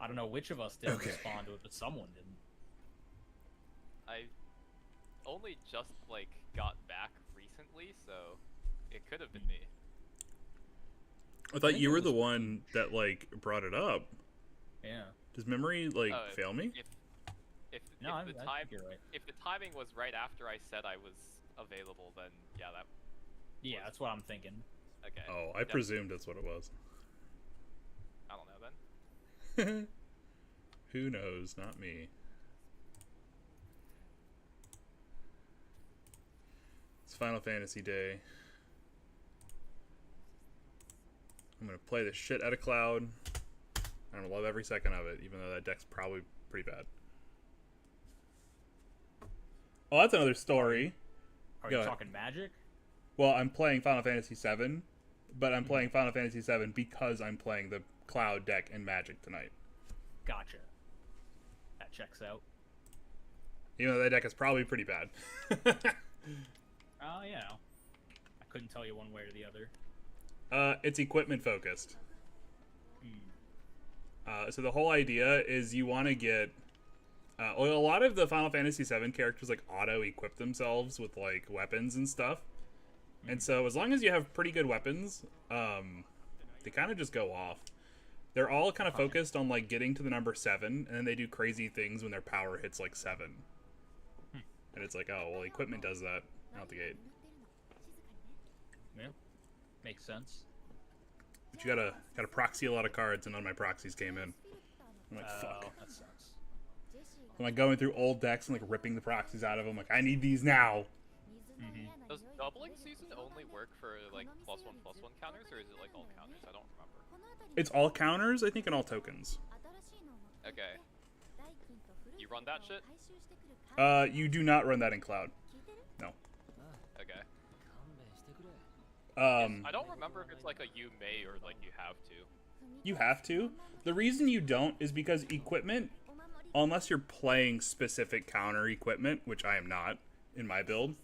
I don't know which of us didn't respond to it, but someone didn't. I only just like got back recently, so it could have been me. I thought you were the one that like brought it up. Yeah. Does memory like fail me? If the timing was right after I said I was available, then yeah, that's what I'm thinking. Okay. Oh, I presumed that's what it was. I don't know then. Who knows? Not me. It's Final Fantasy Day. I'm gonna play the shit out of Cloud. I'm gonna love every second of it, even though that deck's probably pretty bad. Oh, that's another story. Are you talking Magic? Well, I'm playing Final Fantasy VII, but I'm playing Final Fantasy VII because I'm playing the Cloud deck in Magic tonight. Gotcha. That checks out. Even though that deck is probably pretty bad. Yeah. I couldn't tell you one way or the other. It's equipment focused. So the whole idea is you want to get... a lot of the Final Fantasy VII characters like auto-equip themselves with like weapons and stuff. And so as long as you have pretty good weapons, they kind of just go off. They're all kind of focused on like getting to the number 7, and then they do crazy things when their power hits like 7. And it's like, oh, well, equipment does that out the gate. Yeah, makes sense. But you gotta proxy a lot of cards, and none of my proxies came in. I'm like, fuck. That sucks. I'm like going through old decks and like ripping the proxies out of them. Like, I need these now. Does doubling season only work for like +1/+1 counters, or is it like all counters? I don't remember. It's all counters, I think, and all tokens. Okay. You run that shit? You do not run that in Cloud. No. Okay. I don't remember if it's like a you may or like you have to. You have to. The reason you don't is because equipment, unless you're playing specific counter equipment, which I am not in my build,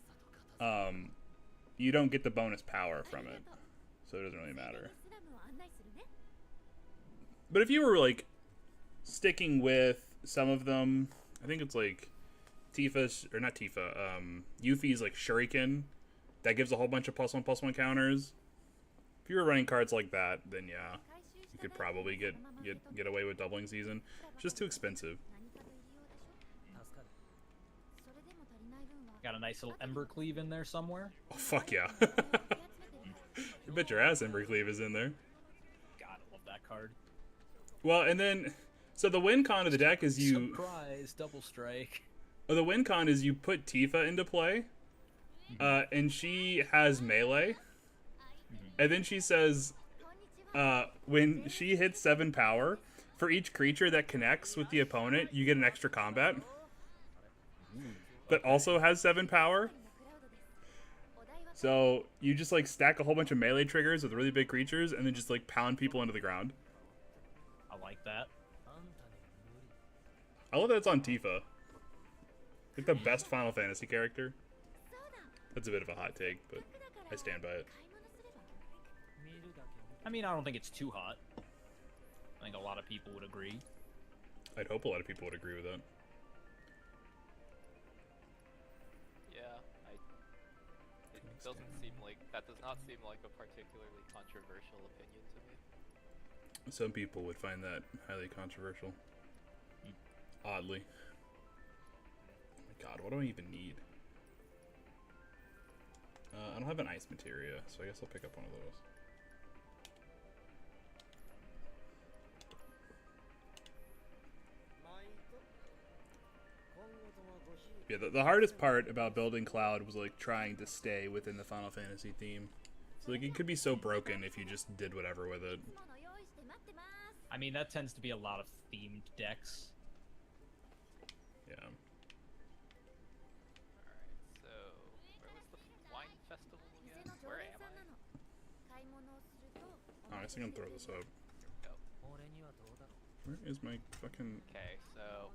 you don't get the bonus power from it. So it doesn't really matter. But if you were like sticking with some of them, I think it's like Tifa's, or not Tifa, Yuffie's like Shuriken, that gives a whole bunch of +1/+1 counters. If you were running cards like that, then yeah, you could probably get away with doubling season. It's just too expensive. Got a nice little Embercleave in there somewhere. Oh fuck yeah! You bet your ass Embercleave is in there. God, I love that card. Well, and then, so the win con of the deck is you... Surprise, double strike. Oh, the win con is you put Tifa into play, and she has melee, and then she says, when she hits 7 power, for each creature that connects with the opponent, you get an extra combat that also has 7 power. So you just like stack a whole bunch of melee triggers with really big creatures, and then just like pound people into the ground. I like that. I love that it's on Tifa. Like the best Final Fantasy character. That's a bit of a hot take, but I stand by it. I mean, I don't think it's too hot. I think a lot of people would agree. I'd hope a lot of people would agree with that. Yeah, it doesn't seem like, that does not seem like a particularly controversial opinion to me. Some people would find that highly controversial. Oddly. Oh my god, what do I even need? I don't have an ice materia, so I guess I'll pick up one of those. Yeah, the hardest part about building Cloud was like trying to stay within the Final Fantasy theme. So like it could be so broken if you just did whatever with it. I mean, that tends to be a lot of themed decks. Yeah. Alright, so where was the wine festival again? Where am I? Oh, I guess I'm gonna throw this up. Go. Where is my fucking... Okay, so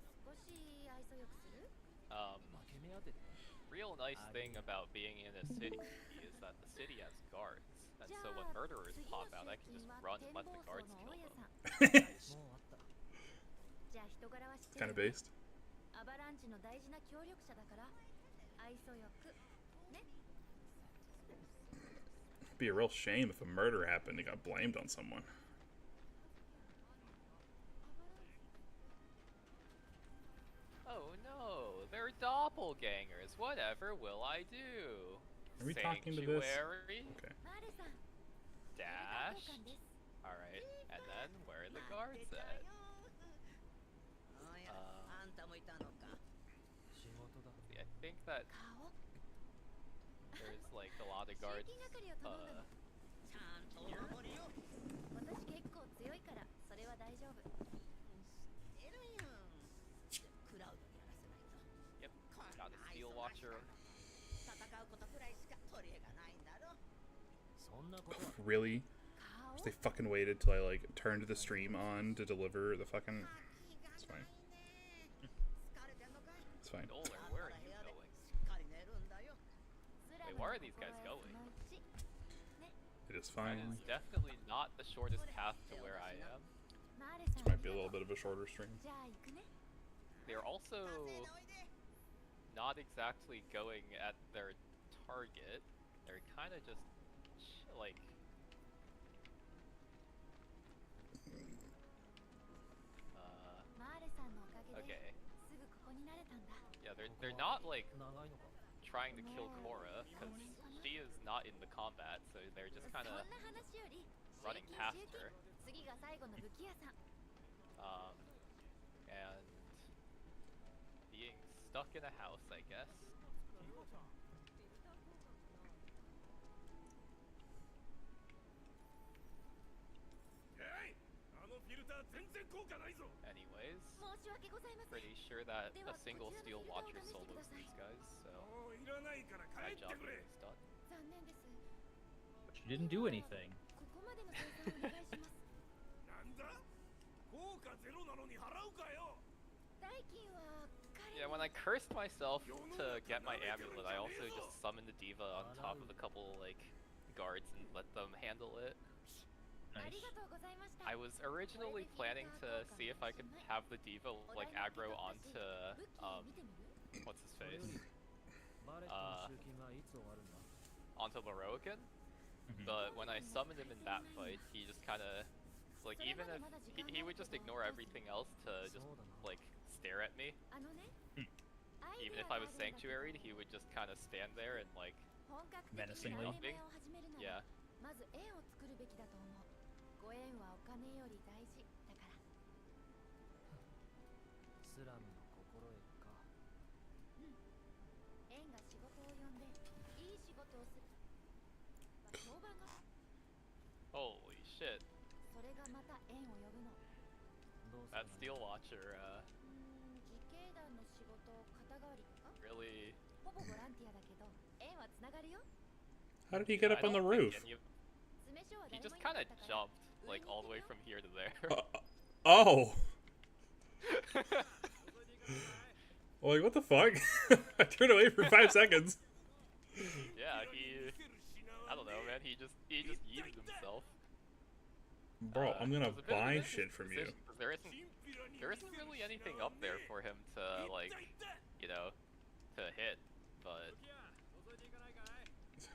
real nice thing about being in a city is that the city has guards, and so when murderers pop out, I can just run and let the guards kill them. kind of based. It'd be a real shame if a murder happened and got blamed on someone. Oh no, they're doppelgangers. Whatever will I do? Are we talking to this? Sanctuary? Okay. Dash? Alright, and then where are the guards at? See, I think that there's like a lot of guards here. Yep, got a steel watcher. Really? They fucking waited till I like turned the stream on to deliver the fucking. It's fine. It's fine. Dolar, where are you going? Wait, where are these guys going? It is fine. That is definitely not the shortest path to where I am. This might be a little bit of a shorter stream. They're also not exactly going at their target. They're kind of just like. Okay. Yeah, they're not like trying to kill Korra because she is not in the combat, so they're just kind of running past her. And being stuck in a house, I guess. Anyways, pretty sure that a single steel watcher solos these guys, so my job here is done. But you didn't do anything. Yeah, when I cursed myself to get my amulet, I also just summoned the diva on top of a couple like guards and let them handle it. Nice. I was originally planning to see if I could have the diva like aggro onto what's his face? Onto Loroican. But when I summoned him in that fight, he just kinda like even if he would just ignore everything else to just like stare at me. Even if I was sanctuaried, he would just kinda stand there and like menacingly. nothing. Yeah. Holy shit. That steel watcher, really... How did he get up on the roof? He just kind of jumped, like, all the way from here to there. Oh! Like, what the fuck? I turned away for 5 seconds. Yeah, I don't know, man, he just yeeted himself. Bro, I'm gonna buy shit from you. There isn't really anything up there for him to, like, you know, to hit, but...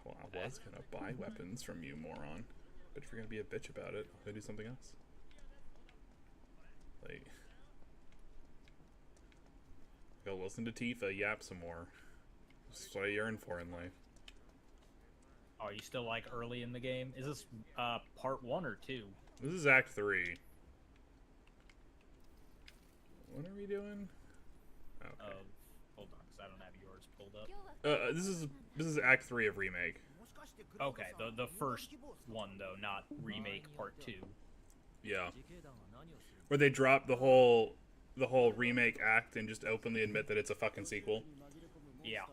Well, I was gonna buy weapons from you, moron. But if you're gonna be a bitch about it, I'll go do something else. Like... Go listen to Tifa yap some more. That's what I yearn for in life. Are you still like early in the game? Is this part 1 or 2? This is Act 3. What are we doing? Okay. Hold on, because I don't have yours pulled up. This is Act 3 of Remake. Okay, the first one though, not Remake Part 2. Yeah. Where they drop the whole Remake act and just openly admit that it's a fucking sequel. Yeah.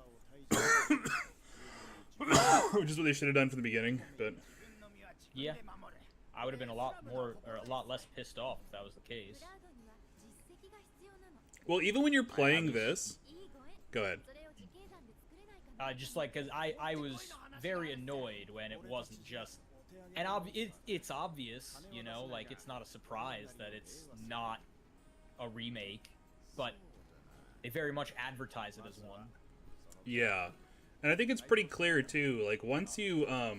Which is what they should have done from the beginning, but... Yeah. I would have been a lot less pissed off if that was the case. Well, even when you're playing this... Go ahead. Just like, because I was very annoyed when it wasn't just... And it's obvious, you know, like, it's not a surprise that it's not a remake. but they very much advertise it as one. Yeah. And I think it's pretty clear too. Like once you I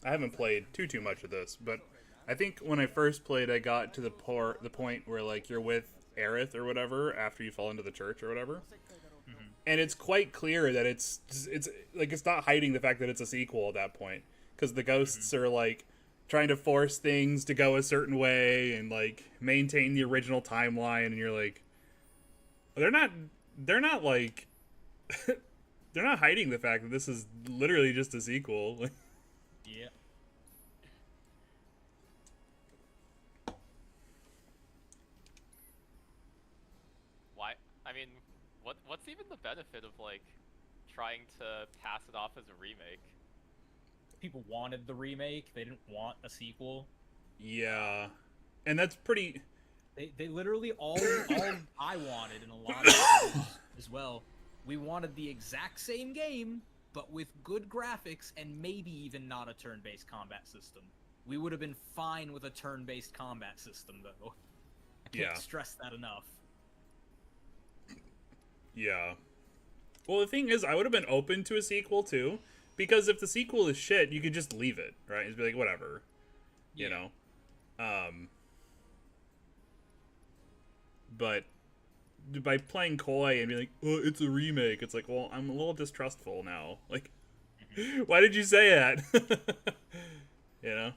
haven't played too much of this, but I think when I first played I got to the point where like you're with Aerith or whatever after you fall into the church or whatever. Mm-hmm. And it's quite clear that it's like it's not hiding the fact that it's a sequel at that point, cuz the ghosts are like trying to force things to go a certain way and like maintain the original timeline, and you're like they're not like they're not hiding the fact that this is literally just a sequel. Yeah. Why? I mean, what's even the benefit of like trying to pass it off as a remake? People wanted the remake. They didn't want a sequel. Yeah. And that's pretty... They literally all I wanted in a lot of cases as well. We wanted the exact same game, but with good graphics and maybe even not a turn-based combat system. We would have been fine with a turn-based combat system, though. I can't stress that enough. Yeah. Well, the thing is, I would have been open to a sequel, too. Because if the sequel is shit, you could just leave it, right? Just be like, whatever. You know? But by playing coy and being like, oh, it's a remake, it's like, well, I'm a little distrustful now. Like, why did you say that? You know?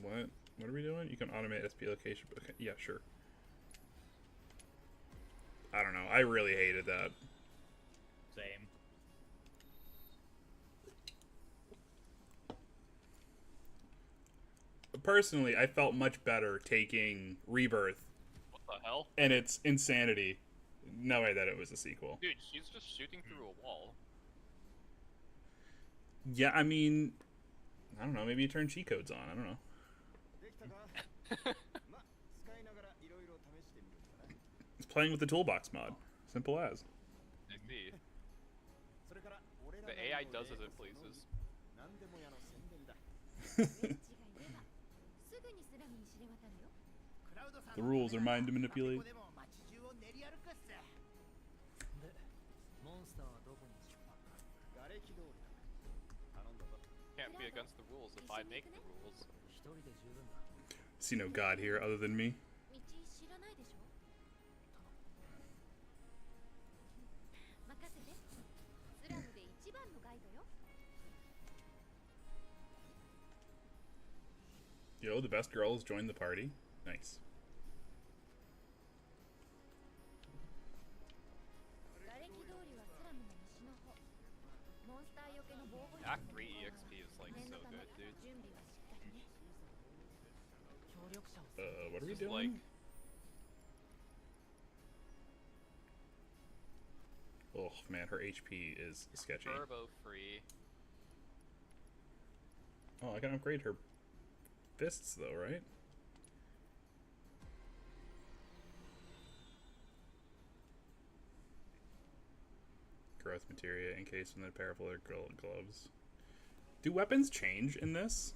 What are we doing? You can automate SP location. Okay, yeah, sure. I don't know. I really hated that. Same. Personally, I felt much better taking Rebirth. What the hell? And its insanity, knowing that it was a sequel. Dude, she's just shooting through a wall. Yeah, I mean, I don't know. Maybe you turn cheat codes on. I don't know. It's playing with the toolbox mod. Simple as. Indeed. The AI does as it pleases. The rules are mine to manipulate. Can't be against the rules if I make the rules. See no god here other than me. Yo, the best girls joined the party. Nice. Act 3 EXP is like so good, dude. What are we Just doing? like... Oh man, her HP is sketchy. Turbo free. Oh, I can upgrade her fists though, right? Growth materia encased in the parabolic gloves. Do weapons change in this?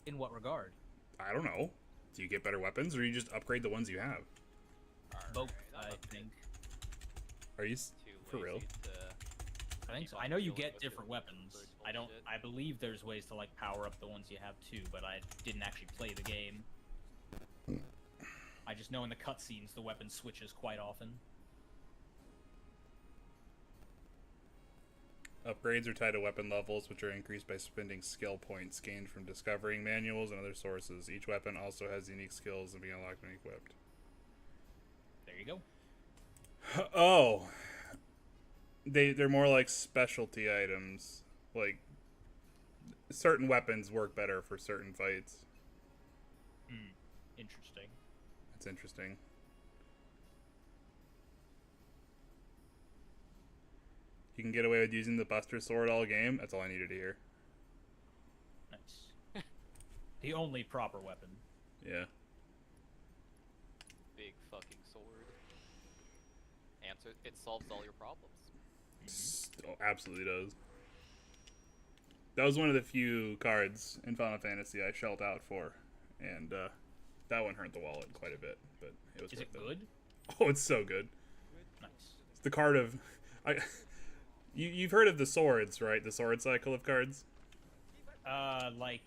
In what regard? I don't know. Do you get better weapons, or you just upgrade the ones you have? Both, I think. Are you for real? I think so. I know you get different weapons. I believe there's ways to like power up the ones you have too, but I didn't actually play the game. I just know in the cutscenes the weapon switches quite often. Upgrades are tied to weapon levels, which are increased by spending skill points gained from discovering manuals and other sources. Each weapon also has unique skills and being unlocked when equipped. There you go. Oh. They're more like specialty items. Like, certain weapons work better for certain fights. Interesting. That's interesting. You can get away with using the Buster Sword all game. That's all I needed to hear. Nice. The only proper weapon. Yeah. Big fucking sword. Answer. It solves all your problems. Oh, absolutely does. That was one of the few cards in Final Fantasy I shelled out for, and that one hurt the wallet quite a bit, but it was Is it worth good? Oh, it's so good. Nice. It's the card of... You've heard of the swords, right? The sword cycle of cards? Like...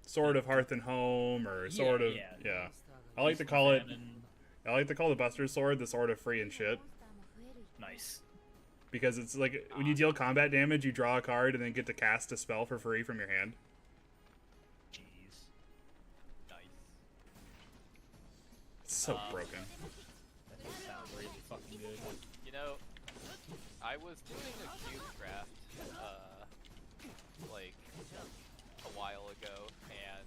Sword of Hearth and Home, or Sword of... Yeah. I like to Feast call and it... Famine. I like to call the Buster Sword the Sword of Free and Shit. Nice. Because it's like, when you deal combat damage, you draw a card and then get to cast a spell for free from your hand. Jeez. Nice. It's so broken. That does sound really fucking good. You know, I was doing a cube draft, like, a while ago, and,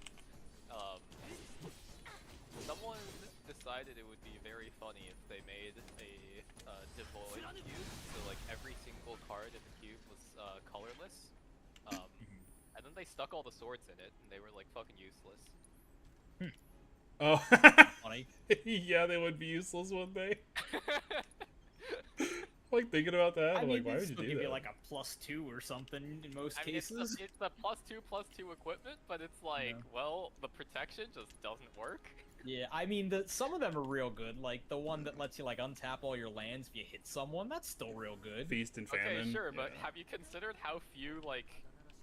someone decided it would be very funny if they made a, devoid cube, so, like, every single card in the cube was, colorless, and then they stuck all the swords in it, and they were, like, fucking useless. Oh. Funny. Yeah, they would be useless, wouldn't they? Like, thinking about that, I'm like, why would you do give that? you like a +2 or something in most I mean, cases. it's the +2/+2 equipment, but it's like, well, the protection just doesn't work. Yeah, I mean, some of them are real good. Like the one that lets you like untap all your lands if you hit someone. That's still real good. Feast and Famine. Okay, sure, but yeah. have you considered how few, like,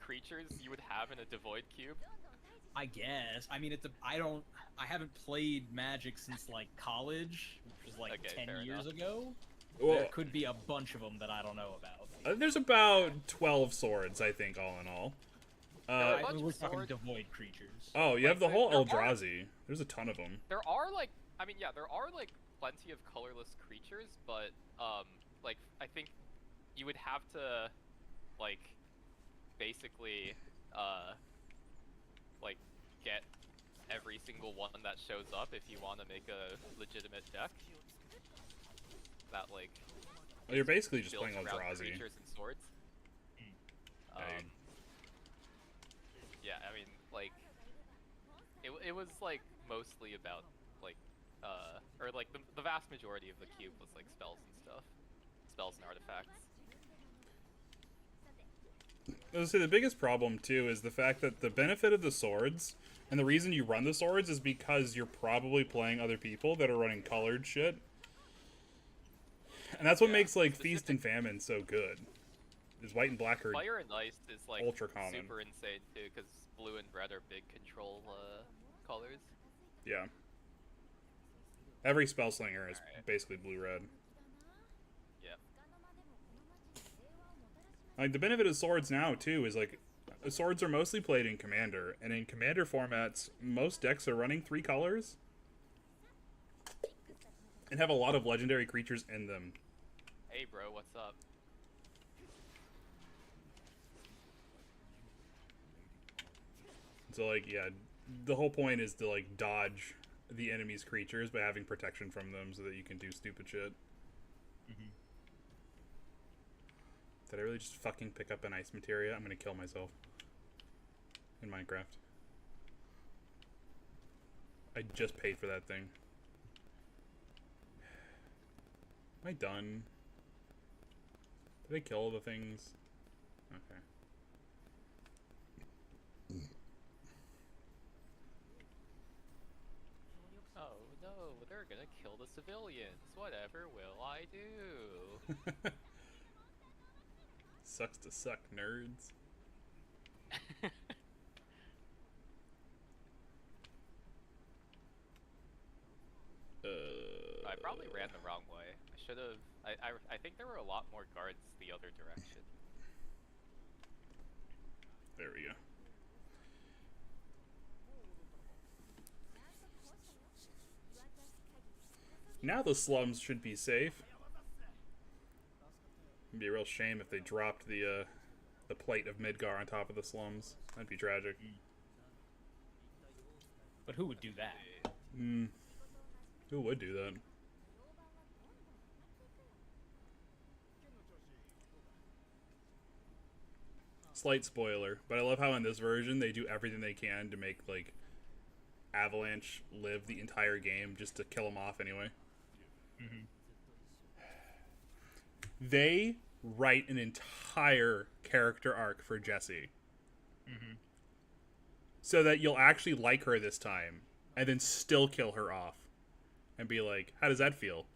creatures you would have in a devoid cube? I guess. I mean, I haven't played Magic since like college, which was like Okay, 10 fair years enough. ago. Well, There could be a bunch of them that I don't know about. there's about 12 swords, I think, all in all. a bunch I mean, we're of talking swords. devoid creatures. Oh, you Like, have the whole there are- Eldrazi. There's a ton of them. There are, like, I mean, yeah, there are, like, plenty of colorless creatures, but, like, I think you would have to, like, basically, like, get every single one that shows up if you want to make a legitimate deck. That, like, Well, you're basically just built playing around Eldrazi. creatures and swords. Hey. Yeah, I mean, like, it was, like, mostly about, like, or, like, the vast majority of the cube was, like, spells and stuff. Spells and artifacts. I was gonna say the biggest problem too is the fact that the benefit of the swords and the reason you run the swords is because you're probably playing other people that are running colored shit. And that's what makes like Feast and Famine so good. Is white and black are Fire and Ice is, like, ultra common. super insane, too, because blue and red are big control, colors. yeah. Every spell slinger is Alright. basically blue red. Yeah. Like the benefit of swords now too is like swords are mostly played in Commander, and in Commander formats, most decks are running 3 colors and have a lot of legendary creatures in them. Hey, bro, what's up? So like yeah, the whole point is to like dodge the enemy's creatures by having protection from them so that you can do stupid shit. Did I really just fucking pick up an ice materia? I'm gonna kill myself. In Minecraft. I just paid for that thing. Am I done? Did I kill all the things? Okay. Oh, no, they're gonna kill the civilians. Whatever will I do? Sucks to suck, nerds. I probably ran the wrong way. I should have. I think there were a lot more guards the other direction. There we go. Now the slums should be safe. It'd be a real shame if they dropped the plate of Midgar on top of the slums. That'd be tragic. But who would do that? Who would do that? Slight spoiler, but I love how in this version they do everything they can to make like Avalanche live the entire game just to kill them off anyway. They write an entire character arc for Jesse Mm-hmm. so that you'll actually like her this time, and then still kill her off, and be like, "How does that feel?"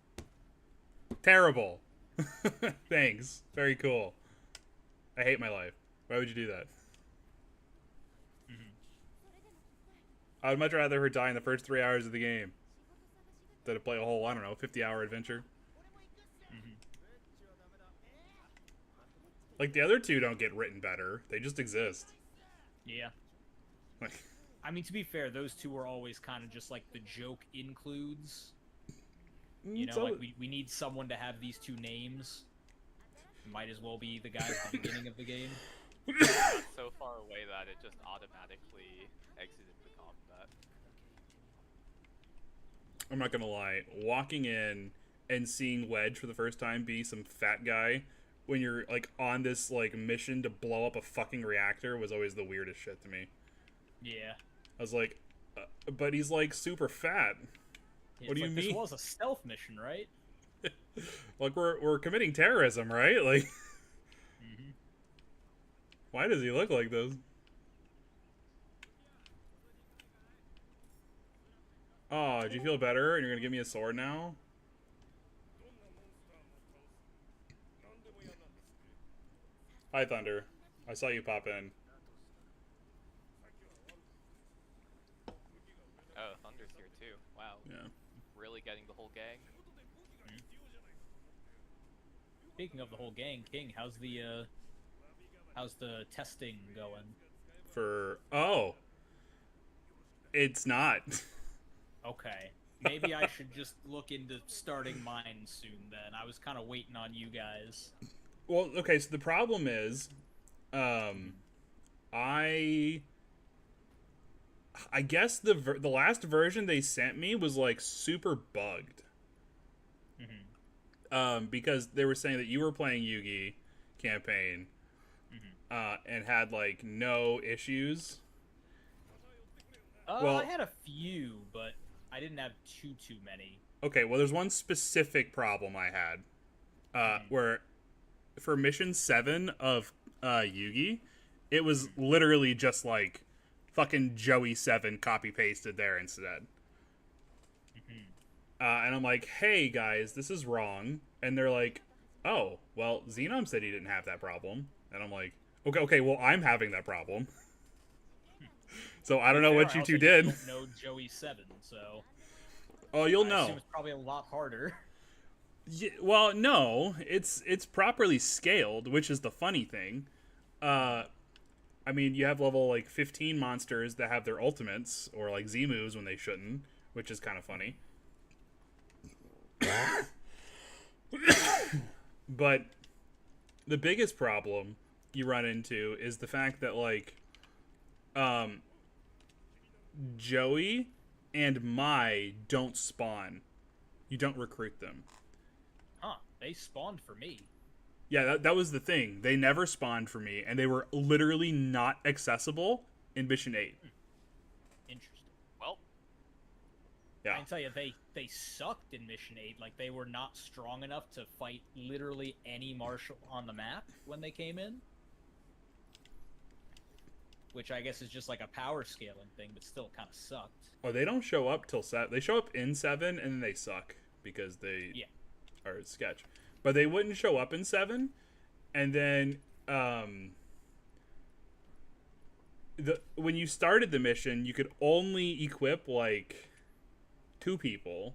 Terrible. Thanks. Very cool. I hate my life. Why would you do that? Mm-hmm. I would much rather her die in the first 3 hours of the game than to play a whole, I don't know, 50-hour adventure. Mm-hmm. Like, the other two don't get written better. They just exist. Yeah. Like, I mean, to be fair, those two are always kind of just like the joke includes. You know, so, like we need someone to have these two names. Might as well be the guy at the beginning of the game. Got so far away that it just automatically exited the combat. I'm not gonna lie. Walking in and seeing Wedge for the first time be some fat guy when you're, like, on this, like, mission to blow up a fucking reactor was always the weirdest shit to me. Yeah. I was like, but he's, like, super fat. What do you mean? This was a stealth mission, right? Like, we're committing terrorism, right? Like, Mm-hmm. why does he look like this? Oh, do you feel better? And you're gonna give me a sword now? Hi, Thunder. I saw you pop in. Oh, Thunder's here too. Wow. Yeah. Really getting the whole gang. Speaking of the whole gang, King, how's the testing going? Oh. It's not. Okay. Maybe I should just look into starting mine soon then. I was kind of waiting on you guys. Well, okay, so the problem is, I guess the last version they sent me was, like, super bugged. Mm-hmm. Because they were saying that you were playing Yugi campaign, and had, like, no issues. Well, I had a few, but I didn't have too many. Okay, well, there's one specific problem I had, where for mission 7 of Yugi, it was literally just, like, fucking Joey 7 copy pasted there instead. And I'm like, hey guys, this is wrong. And they're like, oh, well, Xenom said he didn't have that problem. And I'm like, okay, well, I'm having that problem. So I don't know what you two did. I don't know Joey 7, so. Oh, you'll I know. assume it's probably a lot harder. Yeah, well, no, it's properly scaled, which is the funny thing. I mean, you have level, like, 15 monsters that have their ultimates, or, like, Z moves when they shouldn't, which is kind of funny. But the biggest problem you run into is the fact that, like, Joey and Mai don't spawn. You don't recruit them. Huh, they spawned for me. Yeah, that was the thing. They never spawned for me, and they were literally not accessible in Mission 8. Interesting. Well, Yeah. I can tell you, they sucked in Mission 8. Like, they were not strong enough to fight literally any marshal on the map when they came in. Which I guess is just like a power scaling thing, but still kind of sucked. Oh, they don't show up till 7. They show up in 7, and then they suck because they are sketch. But they wouldn't show up in 7, and then when you started the mission, you could only equip, like, 2 people,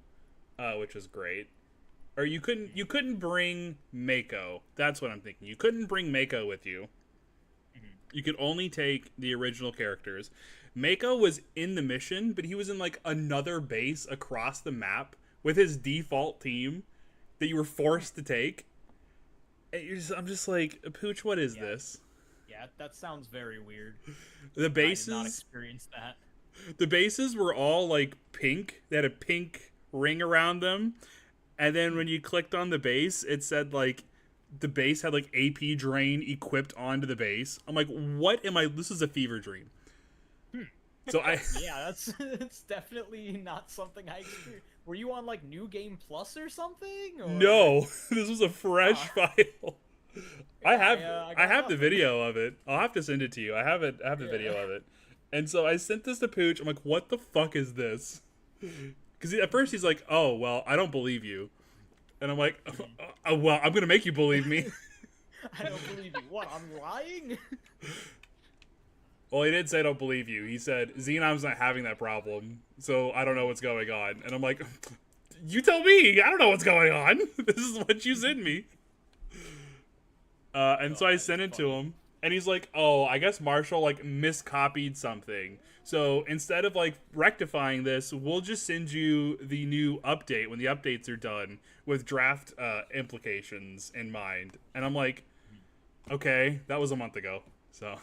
which was great. Or you couldn't bring Mako. That's what I'm thinking. You couldn't bring Mako with you. You could only take the original characters. Mako was in the mission, but he was in, like, another base across the map with his default team that you were forced to take. I'm just like, Pooch, what is this? Yeah, that sounds very weird. The bases, I did not experience that. The bases were all, like, pink. They had a pink ring around them. And then when you clicked on the base, it said, like, the base had, like, AP drain equipped onto the base. I'm like, what am I? This is a fever dream. So yeah, it's definitely not something I experienced. Were you on, like, New Game Plus or something? Or? No, this was a fresh file. I got have the nothing. video of it. I'll have to send it to you. I have the Yeah. video of it. And so I sent this to Pooch. I'm like, what the fuck is this? Because at first he's like, oh, well, I don't believe you. And I'm like, oh, well, I'm going to make you believe me. I don't believe you. What, I'm lying? Well, he did say I don't believe you. He said, Xenom's not having that problem, so I don't know what's going on. And I'm like, you tell me. I don't know what's going on. This is what you sent me. And so I sent it to him, and he's like, oh, I guess Marshall, like, miscopied something. So instead of, like, rectifying this, we'll just send you the new update when the updates are done with draft implications in mind. And I'm like, okay, that was a month ago. So...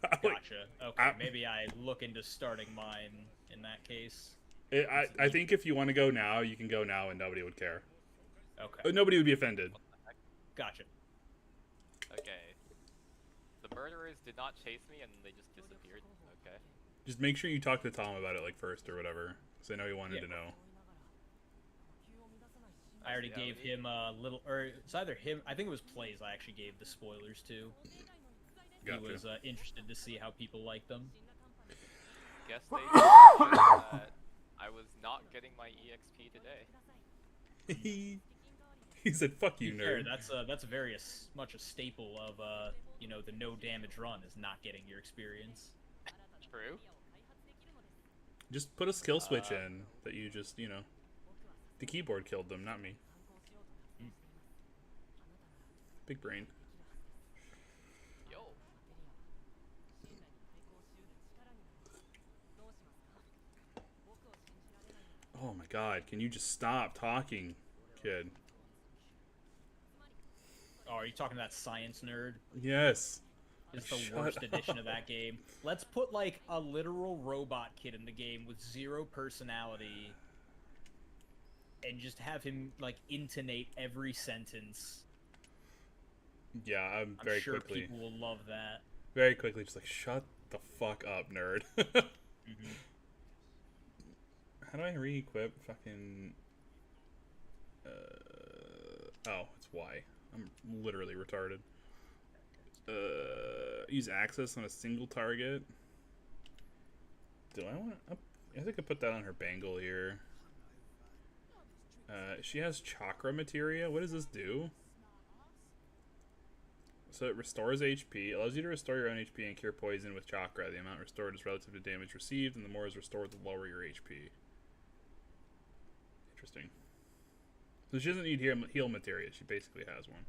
Gotcha. Okay, maybe I look into starting mine in that case. I think if you want to go now, you can go now and nobody would care. Okay. Nobody would be offended. Gotcha. Okay. The murderers did not chase me and they just disappeared. Okay. Just make sure you talk to Tom about it like first or whatever, because I know he wanted to know. I already gave him a little, or it's either him. I think it was Plays. I actually gave the spoilers to. Gotcha. He was interested to see how people like them. Guess they that I was not getting my EXP today. He said, "Fuck you, Fair, nerd." that's very much a staple of the no damage run is not getting your experience. True. Just put a skill switch in that you just the keyboard killed them, not me. Big brain. Oh my god, can you just stop talking, kid? Oh, are you talking to that science nerd? Yes. It's the Shut worst up. edition of that game. Let's put, like, a literal robot kid in the game with zero personality and just have him, like, intonate every sentence. Yeah, I'm I'm sure quickly. people will love that. Very quickly, just like, shut the fuck up, nerd. How do I re-equip fucking... oh, it's Y. I'm literally retarded. Use access on a single target. Do I want to... I think I put that on her bangle here. She has chakra materia. What does this do? So it restores HP. It allows you to restore your own HP and cure poison with chakra. The amount restored is relative to damage received, and the more is restored, the lower your HP. Interesting. So she doesn't need heal materia. She basically has one.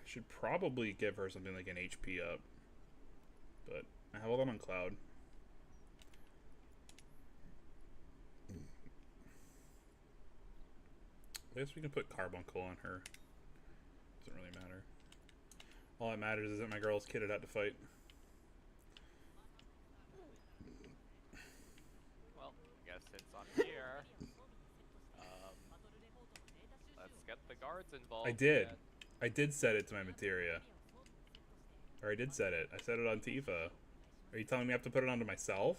Should probably give her something like an HP up. But I have all that on cloud. I guess we can put carbuncle on her. Doesn't really matter. All that matters is that my girl's kitted out to fight. Well, I guess since I'm here, let's get the guards involved. I did. I did set it to my materia. Or I did set it. I set it on Tifa. Are you telling me I have to put it onto myself?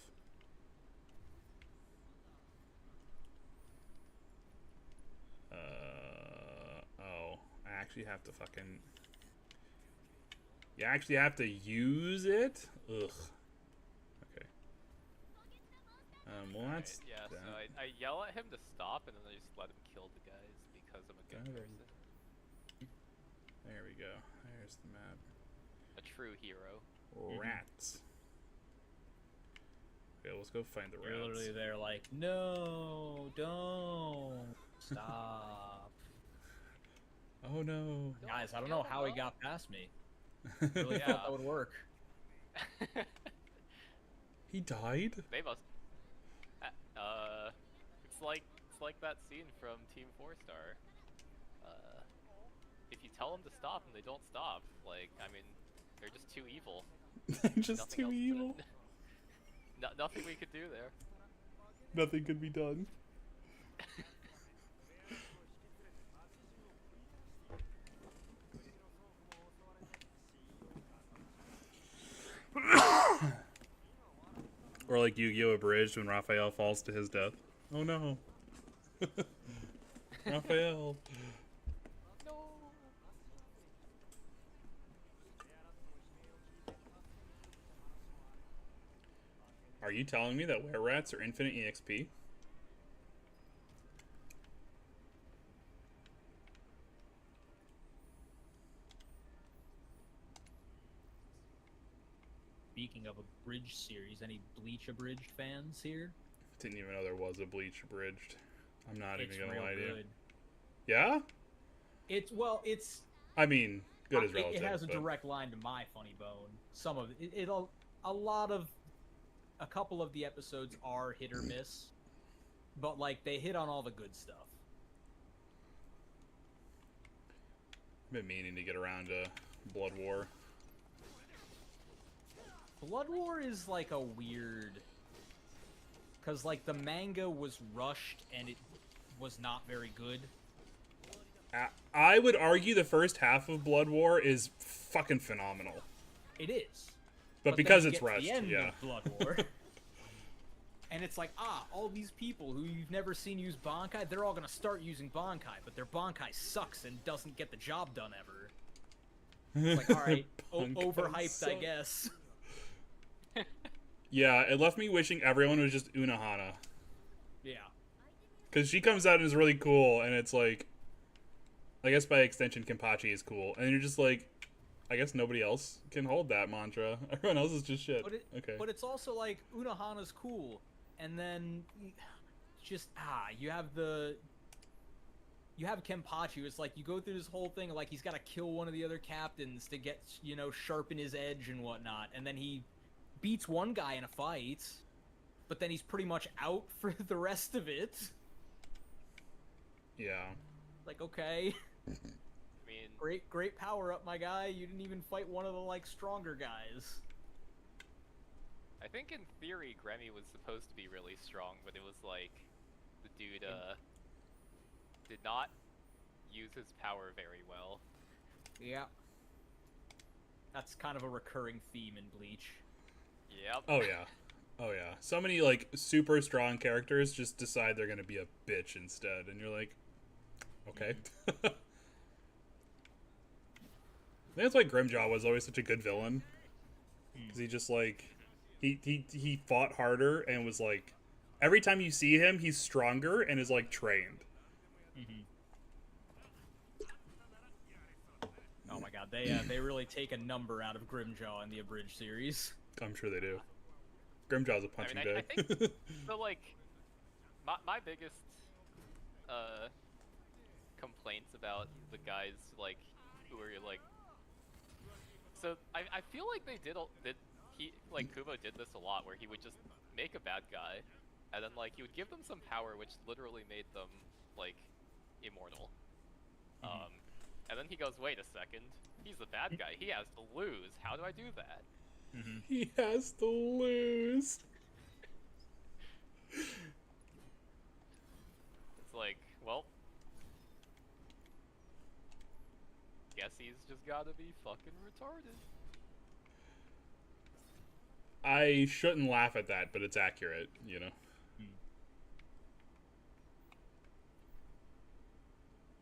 Oh. I actually have to fucking... You actually have to use it? Ugh. Okay. Well, that's... Yeah, so I yell at him to stop, and then I just let him kill the guys because I'm a good person. There we go. There's the map. A true hero. Rats. Okay, let's go find the You're rats. literally there like, no, don't. Stop. Oh no. Guys, I don't know how he got past me. Really thought that would work. He died? They must. It's like that scene from Team 4 Star. If you tell them to stop and they don't stop, like, I mean, they're just too evil. Just Nothing too else evil. Nothing we could do there. Nothing could be done. Or like Yu-Gi-Oh! Abridged when Raphael falls to his death. Oh no. Raphael. No. Are you telling me that were rats are infinite EXP? Speaking of a bridge series, any Bleach abridged fans here? Didn't even know there was a Bleach abridged. I'm not It's even gonna real lie to you. good. Yeah? It's I mean, good is relative. it has a but... direct line to my funny bone. Some of it'll a couple of the episodes are hit or miss, but like they hit on all the good stuff. I've been meaning to get around to Blood War. Blood War is like a weird, because like the manga was rushed and it was not very good. I would argue the first half of Blood War is fucking phenomenal. It is, But because then you it's get to rushed, the end yeah. of Blood War. And it's like, all these people who you've never seen use Bankai, they're all gonna start using Bankai, but their Bankai sucks and doesn't get the job done ever. It's like, alright, overhyped, sucks. I guess. Yeah, it left me wishing everyone was just Unohana. Yeah. Because she comes out and is really cool, and it's like, I guess by extension, Kenpachi is cool. And you're just like, I guess nobody else can hold that mantra. Everyone else is just shit. But it's also like, Unohana's cool, and then just, you have Kenpachi. It's like, you go through this whole thing, like, he's got to kill one of the other captains to get, sharpen his edge and whatnot, and then he beats one guy in a fight, but then he's pretty much out for the rest of it. Yeah. Like, okay. I mean, Great power up, my guy. You didn't even fight one of the, like, stronger guys. I think in theory Gremmy was supposed to be really strong, but it was like the dude did not use his power very well. Yeah. That's kind of a recurring theme in Bleach. Yep. Oh, yeah. Oh, yeah. So many, like, super strong characters just decide they're going to be a bitch instead, and you're like, okay. I think that's why Grimjaw was always such a good villain. Because he just, like, he fought harder and was, like, every time you see him, he's stronger and is, like, trained. Oh my god, they really take a number out of Grimjaw in the Abridged series. I'm sure they do. Grimjaw's a punching I bag. think so. Like, my biggest complaints about the guys like who are like. So I feel like Kubo did this a lot, where he would just make a bad guy, and then like he would give them some power, which literally made them like immortal. And then he goes, wait a second, he's the bad guy. He has to lose. How do I do that? He has to lose. It's like, well, guess he's just gotta be fucking retarded. I shouldn't laugh at that, but it's accurate, you know?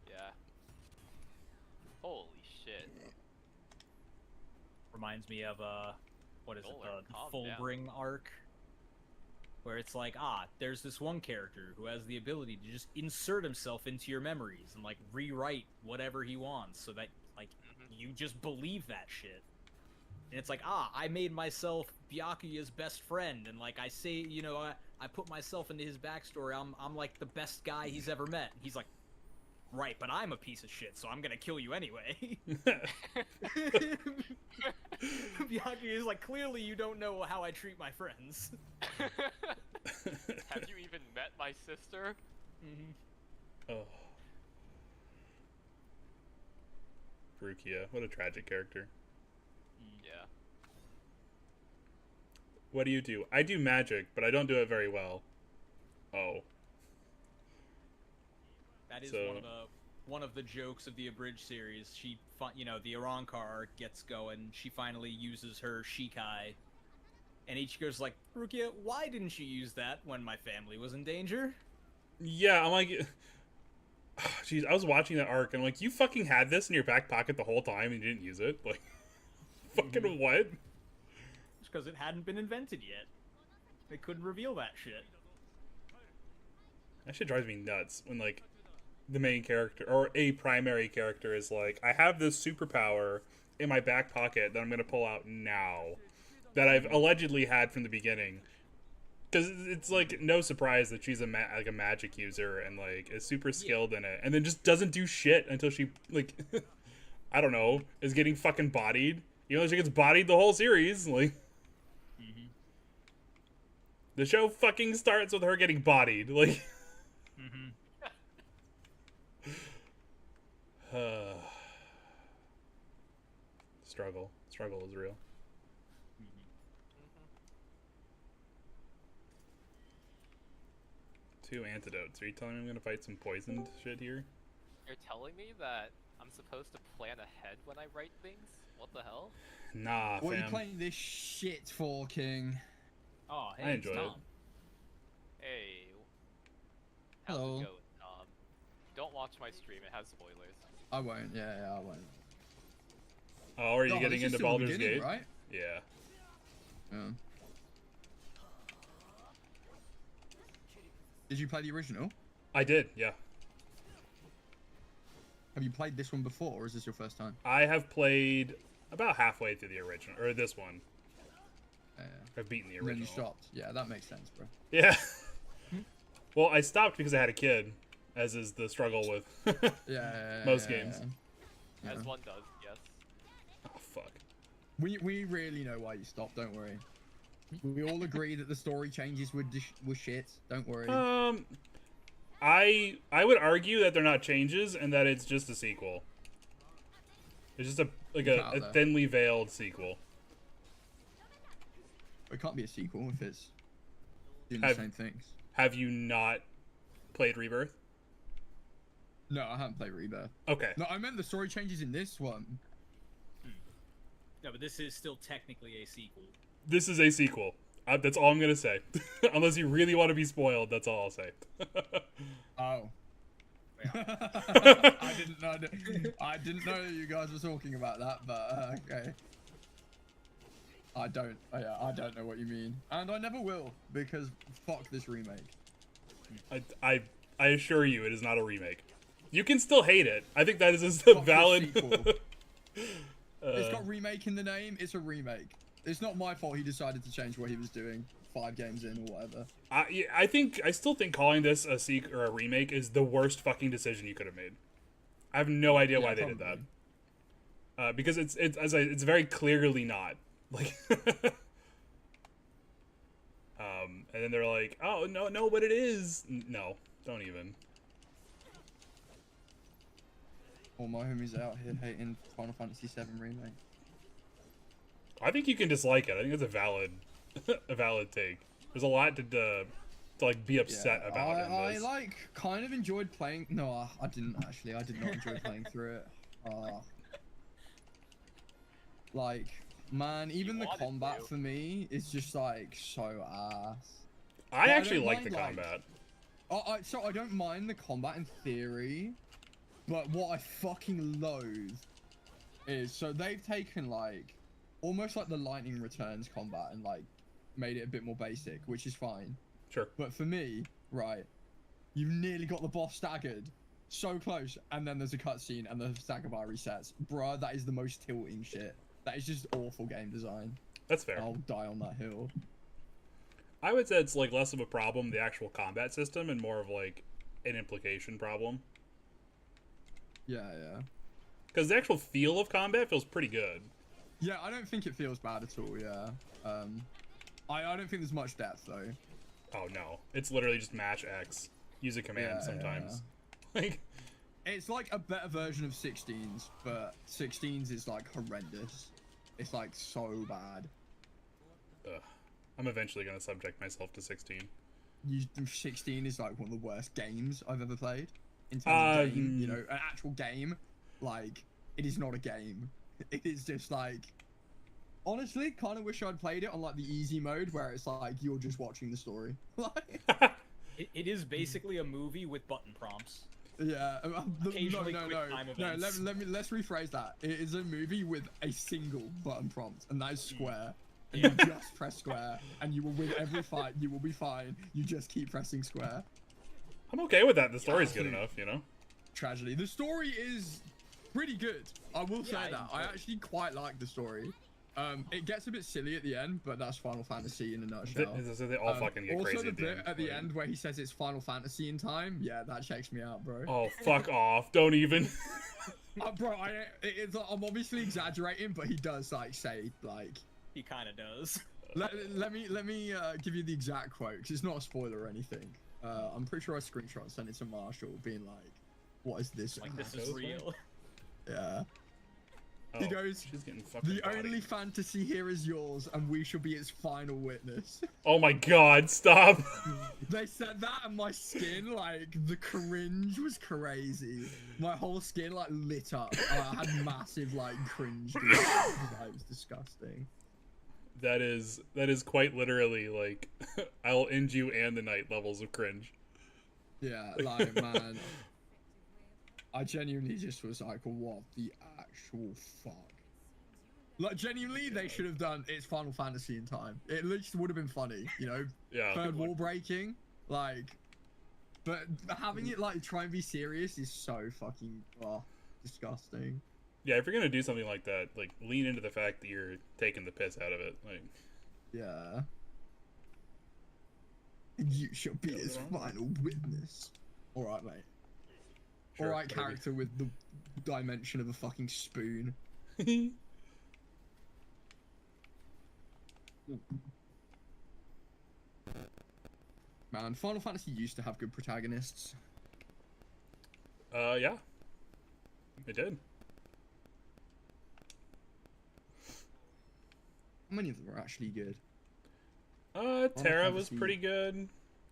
Yeah. Holy shit. Reminds me of, what is Nolan, it, the calm down. Fullbring arc? Where it's like, there's this one character who has the ability to just insert himself into your memories and, like, rewrite whatever he wants so that, like, you just believe that shit. And it's like, I made myself Byakuya's best friend, and, like, I say, I put myself into his backstory, I'm like, the best guy he's ever met. And he's like, right, but I'm a piece of shit, so I'm gonna kill you anyway. Byakuya's like, clearly you don't know how I treat my friends. Have you even met my sister? Oh. Rukia, what a tragic character. Yeah. What do you do? I do magic, but I don't do it very well. Oh. That is So- one of the jokes of the Abridged series. She, the Arankar arc gets going. She finally uses her Shikai, and Ichigo's like, Rukia, why didn't you use that when my family was in danger? Yeah, I'm like... Jeez, I was watching that arc and I'm like, you fucking had this in your back pocket the whole time and you didn't use it? Like, fucking what? Just because it hadn't been invented yet. They couldn't reveal that shit. That shit drives me nuts when, like, the main character, or a primary character, is like, I have this superpower in my back pocket that I'm going to pull out now that I've allegedly had from the beginning. Because it's, like, no surprise that she's a magic user and, like, is super skilled in it. And then just doesn't do shit until she, like, I don't know, is getting fucking bodied. You know, she gets bodied the whole series. Like, the show fucking starts with her getting bodied. Like, struggle is real. Two antidotes. Are you telling me I'm gonna fight some poisoned shit here? You're telling me that I'm supposed to plan ahead when I write things? What the hell? Nah, What are you fam. playing this shit for, King? Oh, hey, I enjoy it's it. Tom. Hey. How's Hello. it going, Tom? Don't watch my stream, it has spoilers. I won't. Yeah, I won't. Oh, are you No, getting this is into still the Baldur's beginning, Gate? right? Yeah. Yeah. Did you play the original? I did, yeah. Have you played this one before, or is this your first time? I have played about halfway through the original, or this one. Yeah. I've beaten the And then you original. stopped. Yeah, that makes sense, bro. Yeah. Well, I stopped because I had a kid, as is the struggle with Yeah. most games. Yeah. As one does, yes. Oh, fuck. We really know why you stopped. Don't worry. We all agree that the story changes were shit. Don't worry. I would argue that they're not changes and that it's just a sequel. It's just a out a there. thinly veiled sequel. It can't be a sequel if it's doing Have- the same things. Have you not played Rebirth? No, I haven't played Rebirth. Okay. No, I meant the story changes in this one. No, but this is still technically a sequel. This is a sequel. That's all I'm gonna say. Unless you really want to be spoiled, that's all I'll say. Oh. I didn't know that you guys were talking about that, but okay. I don't know what you mean, and I never will, because fuck this remake. I assure you, it is not a remake. You can still hate it. I think that is a Fuck this valid. sequel. It's got remake in the name. It's a remake. It's not my fault he decided to change what he was doing 5 games in or whatever. I still think calling this a sequel or a remake is the worst fucking decision you could have made. I have no idea why they did that. Because it's very clearly not. Like, and then they're like, oh no, but it is. No, don't even. All my homies out here hating Final Fantasy 7 Remake. I think you can dislike it. I think it's a valid take. There's a lot to like be upset about in I this. like kind of enjoyed playing. No, I didn't actually. I did not enjoy playing through it. Like, man, even You the wanted combat to. for me is just like so ass. I I actually don't like the mind, combat. So I don't mind the combat in theory, but what I fucking loathe is, so they've taken like almost like the lightning returns combat and like made it a bit more basic, which is fine. Sure. But for me, right, you've nearly got the boss staggered, so close, and then there's a cutscene and the stagger bar resets. Bruh, that is the most tilting shit. That is just awful game design. That's fair. I'll die on that hill. I would say it's like less of a problem, the actual combat system, and more of like an implication problem. Yeah. Because the actual feel of combat feels pretty good. Yeah, I don't think it feels bad at all, yeah. I don't think there's much depth, though. Oh no, it's literally just mash X. Use a command Yeah, sometimes. Like, It's like a better version of 16s, but 16s is like horrendous. It's like so bad. I'm eventually gonna subject myself to 16. 16 is like one of the worst games I've ever played. In terms of game, you know, an actual game. Like, it is not a game. It is just like... Honestly, kind of wish I'd played it on like the easy mode where it's like you're just watching the story. Like, It is basically a movie with button prompts. Yeah. No, Occasionally no, quick no, time no. events. Let's rephrase that. It is a movie with a single button prompt, and that is square. And Yeah. you just press square, and you will win every fight. You will be fine. You just keep pressing square. I'm okay with that. The story's good enough, you know. Tragedy. The story is pretty good. I will say Yeah, that. I I enjoyed it. actually quite like the story. It gets a bit silly at the end, but that's Final Fantasy in a nutshell. So they all fucking get also, crazy the at the bit end. at the like- end where he says it's Final Fantasy in time, yeah, that checks me out, bro. Oh, fuck off! Don't even. Bro, I'm obviously exaggerating, but he does like say like. He kind of does. Let me give you the exact quote because it's not a spoiler or anything. I'm pretty sure I screenshot and sent it to Marshall, being like, "What is this? Like, this Goes is real. Yeah." Oh, He goes, she's getting fucking "The bodied. only fantasy here is yours, and we shall be its final witness." Oh my god! Stop. They said that, and my skin, like, the cringe was crazy. My whole skin, like, lit up. I had massive, like, cringe. Dude. It was disgusting. That is quite literally like I'll end you and the night levels of cringe. Yeah, like, man. I genuinely just was like, what the actual fuck? Like, genuinely, they should have done it's Final Fantasy in time. It at least would have been funny, you know? Yeah. Third wall breaking, like, but having it, like, try and be serious is so fucking, disgusting. Yeah, if you're gonna do something like that, like lean into the fact that you're taking the piss out of it. Like, Yeah. You shall be his final witness. Alright, mate. sure, Alright, whatever. character with the dimension of a fucking spoon. Man, Final Fantasy used to have good protagonists. Yeah. It did. How many of them are actually good? Terra was Fantasy- pretty good.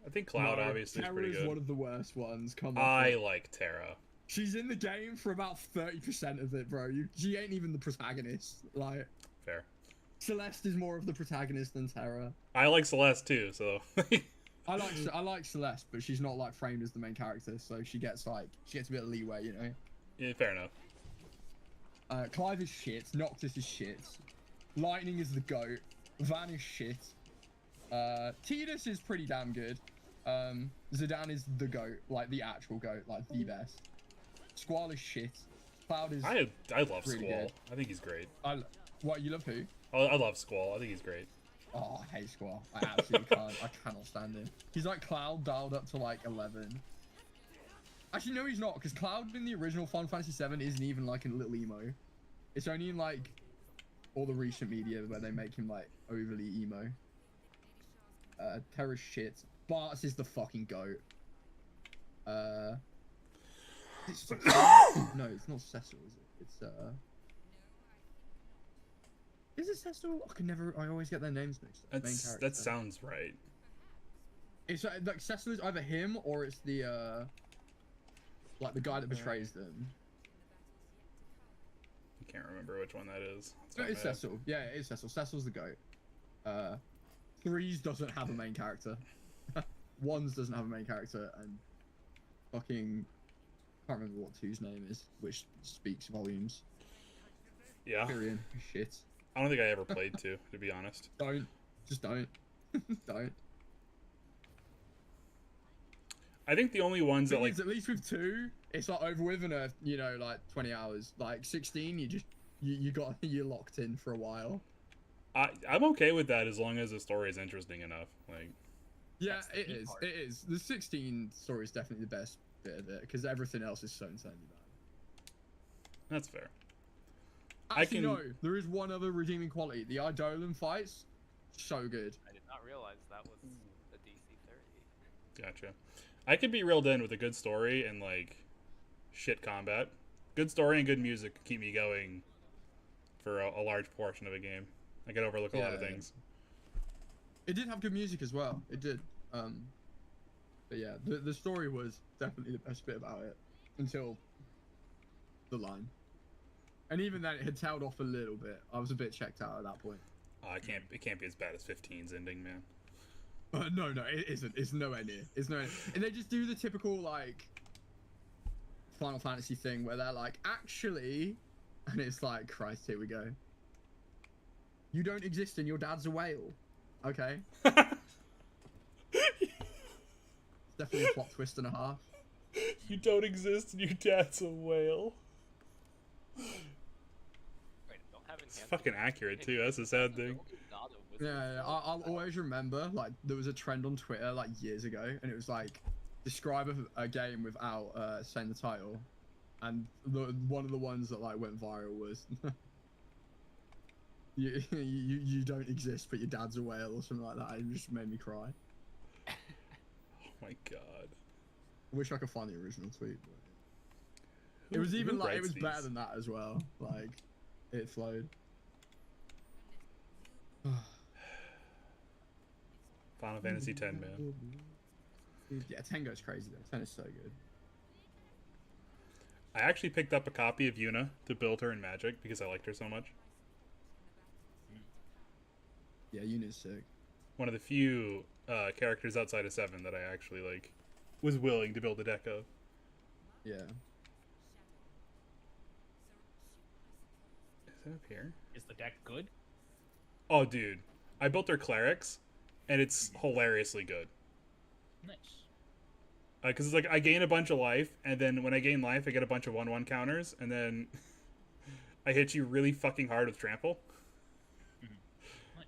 I think Cloud No, obviously is Terra pretty is good. one of the worst ones. Come on. I like Terra. She's in the game for about 30% of it, bro. She ain't even the protagonist. Like, Fair. Celeste is more of the protagonist than Terra. I like Celeste too, so I like Celeste, but she's not like framed as the main character, so she gets a bit of leeway, you know. yeah, fair enough. Clive is shit. Noctis is shit. Lightning is the goat. Van is shit. Tidus is pretty damn good. Zidane is the goat, like the actual goat, like the best. Squall is shit. Cloud is. I love really Squall. good. I think he's great. What, you love who? I love Squall. I think he's great. Oh, I hate Squall. I absolutely can't. I cannot stand him. He's like Cloud dialed up to like 11. Actually, no, he's not, because Cloud in the original Final Fantasy 7 isn't even like a little emo. It's only in like all the recent media where they make him like overly emo. Terra's shit. Bart's is the fucking goat. It's no, it's not Cecil, is it? It's Is it Cecil? I always get their names mixed up. Main character. That sounds right. It's like Cecil is either him or it's the like the guy that betrays them. I can't remember which one that is. No, not it's bad. Cecil. Yeah, it is Cecil. Cecil's the goat. Threes doesn't have a main character. Ones doesn't have a main character, and fucking can't remember what two's name is, which speaks volumes. Yeah. Tyrion, shit. I don't think I ever played two, to be honest. Don't. Just don't. Don't. I think the only ones that like At least with two, it's like over with in like 20 hours. Like 16, you're locked in for a while. I'm okay with that as long as the story is interesting enough. Like, Yeah, That's the it key is. part. It is. The 16 story is definitely the best bit of it because everything else is so insanely bad. that's fair. Actually, can- no. There is one other redeeming quality. The Eidolon fights, so good. I did not realize that was a DC 30. Gotcha. I could be reeled in with a good story and like shit combat. Good story and good music could keep me going for a large portion of a game. I could overlook a lot of Yeah. things. It did have good music as well. It did. But yeah, the story was definitely the best bit about it until the line. And even then, it had tailed off a little bit. I was a bit checked out at that point. It can't be as bad as 15's ending, man. No, it isn't. It's nowhere near. It's nowhere. And they just do the typical like Final Fantasy thing where they're like, actually, and it's like, Christ, here we go. You don't exist and your dad's a whale. Okay. It's definitely a plot twist and a half. You don't exist and your dad's a whale. Wait, don't have It's fucking accurate too. That's a sad thing. Yeah, I'll always remember, like, there was a trend on Twitter, like, years ago, and it was, like, describe a game without saying the title. And one of the ones that, like, went viral was, you don't exist, but your dad's a whale, or something like that. It just made me cry. Oh my god. I wish I could find the original tweet. But... It was even, like, it was better than that as well. Like, it flowed. Final Fantasy X, man. Yeah, 10 goes crazy though. 10 is so good. I actually picked up a copy of Yuna to build her in Magic because I liked her so much. Yeah, Yuna's sick. One of the few characters outside of 7 that I actually like was willing to build a deck of. Yeah. Is it up here? Is the deck good? Oh, dude. I built her clerics, and it's hilariously good. Nice. Because it's like I gain a bunch of life, and then when I gain life, I get a bunch of 1/1 counters, and then I hit you really fucking hard with trample. Nice.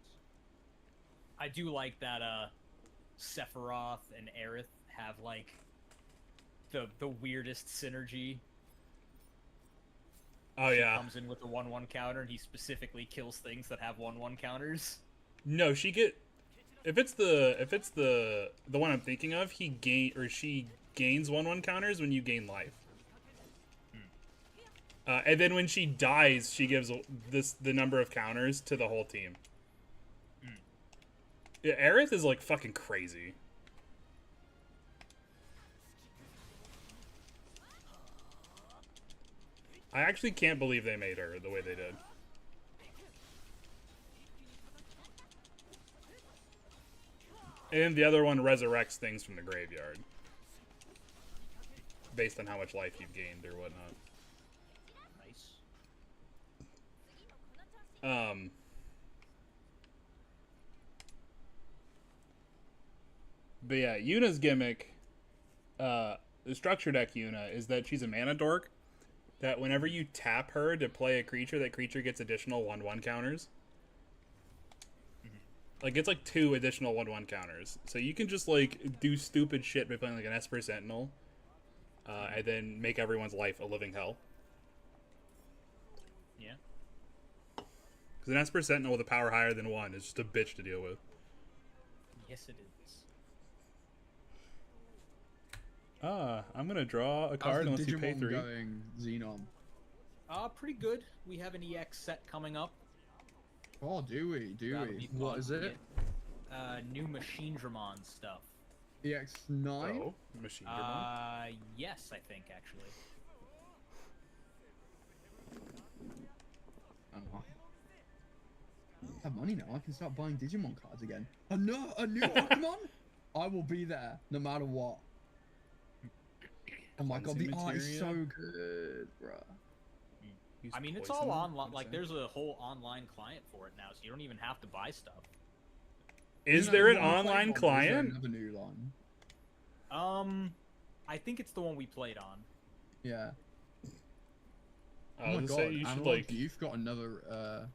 I do like that Sephiroth and Aerith have like the weirdest synergy. Oh She yeah. comes in with a 1/1 counter, and he specifically kills things that have 1/1 counters. No, she get if it's the one I'm thinking of, she gains 1/1 counters when you gain life. And then when she dies, she gives the number of counters to the whole team. Yeah, Aerith is like fucking crazy. I actually can't believe they made her the way they did. And the other one resurrects things from the graveyard. Based on how much life you've gained or whatnot. Nice. But yeah, Yuna's gimmick, the structure deck Yuna, is that she's a mana dork. That whenever you tap her to play a creature, that creature gets additional 1/1 counters. Like, it's like 2 additional 1/1 counters. So you can just, like, do stupid shit by playing, like, an Esper Sentinel. And then make everyone's life a living hell. Yeah. Because an Esper Sentinel with a power higher than 1 is just a bitch to deal with. Yes, it is. I'm gonna draw a card unless you pay 3. Going Xenon. Pretty good. We have an EX set coming up. Oh, do we? That'll be What fun is to it? get. New Machine Dramon stuff. EX9? Oh, Machine Dramon. Yes, I think actually. Oh. I have money now. I can start buying Digimon cards again. A new Pokemon? I will be there no matter what. Oh my god, the art is so good, bruh. I mean, it's all online. Like, there's a whole online client for it now, so you don't even have to buy stuff. Is there an online client? Another new line. I think it's the one we played on. Yeah. I Oh my was god, gonna say you should Analog like. Youth got another.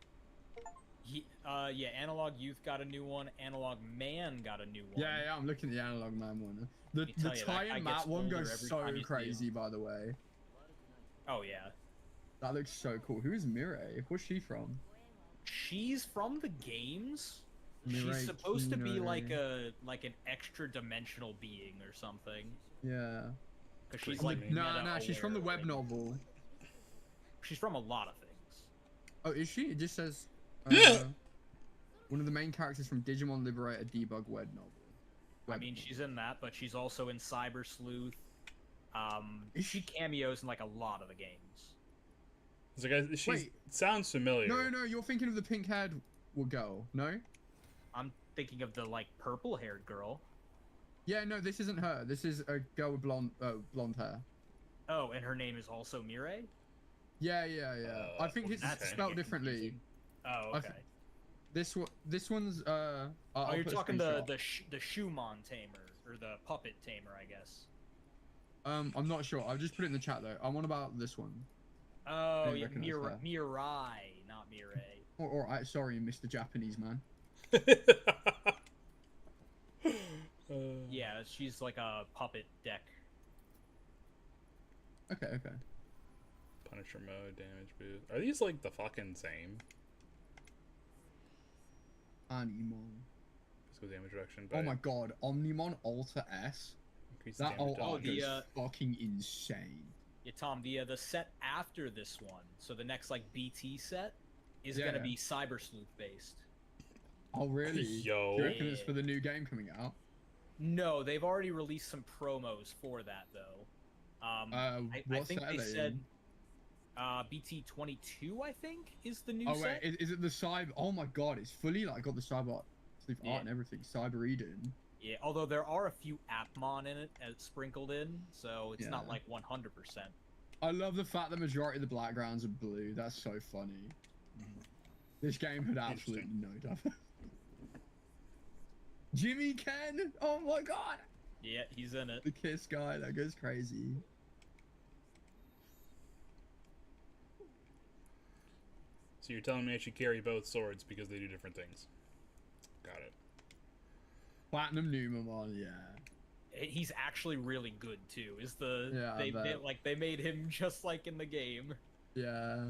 Yeah, Analog Youth got a new one. Analog Man got a new one. Yeah, I'm looking at the Analog Man one. The tell you, Ty that and guy Matt gets one older goes every so time you see crazy, him. by the way. Oh yeah. That looks so cool. Who is Mireille? Where's she from? She's from the games. Mireille She's supposed to be Kino. like an extra dimensional being or something. Yeah. Because she's From like the- Nah, she's from the meta-aware, web like- novel. She's from a lot of things. Oh, is she? It just says. Yeah. One of the main characters from Digimon Liberator Debug web novel. I mean, she's in that, but she's also in Cyber Sleuth. Is She she- cameos in like a lot of the games. It's like, she Wait. sounds familiar. No, you're thinking of the pink-haired girl, no? I'm thinking of the like purple-haired girl. Yeah, no, this isn't her. This is a girl with blonde hair. Oh, and her name is also Mirai? Yeah. I think it's That's spelled gonna get differently. confusing. Oh, okay. This one's Oh, I'll you're put a talking screenshot. the Shumon tamer, or the puppet tamer, I guess. I'm not sure. I've just put it in the chat though. I'm on about this one. Oh, Didn't yeah, recognize her. Mirai, not Mirai. Or sorry, Mr. Japanese man. Yeah, she's like a puppet deck. Okay. Punisher mode, damage boost. Are these like the fucking same? Animon. Physical damage reduction. Oh my god, Omnimon Alter S. Increase That damage art dodge. is fucking insane. Yeah, Tom, the set after this one, so the next like BT set, is Yeah, gonna yeah. be Cyber Sleuth based. Oh really? Yo. Do you reckon it's Yeah. for the new game coming out? No, they've already released some promos for that though. I What think set are they they said in? BT22, I think, is the new Oh set. wait, is it the cyber? Oh my god, it's fully like got the cyber sleep Yeah. art and everything. Cyber Eden. Yeah, although there are a few Appmon in it sprinkled in, so it's not Yeah. like 100%. I love the fact the majority of the backgrounds are blue. That's so funny. This game had absolutely no diversity. Jimmy Ken! Oh my god! Yeah, he's in it. The Kiss guy, that goes crazy. So you're telling me I should carry both swords because they do different things. Got it. Platinum Numamon, yeah. He's actually really good too. Is the Yeah, I bet. they made him just like in the game. Yeah.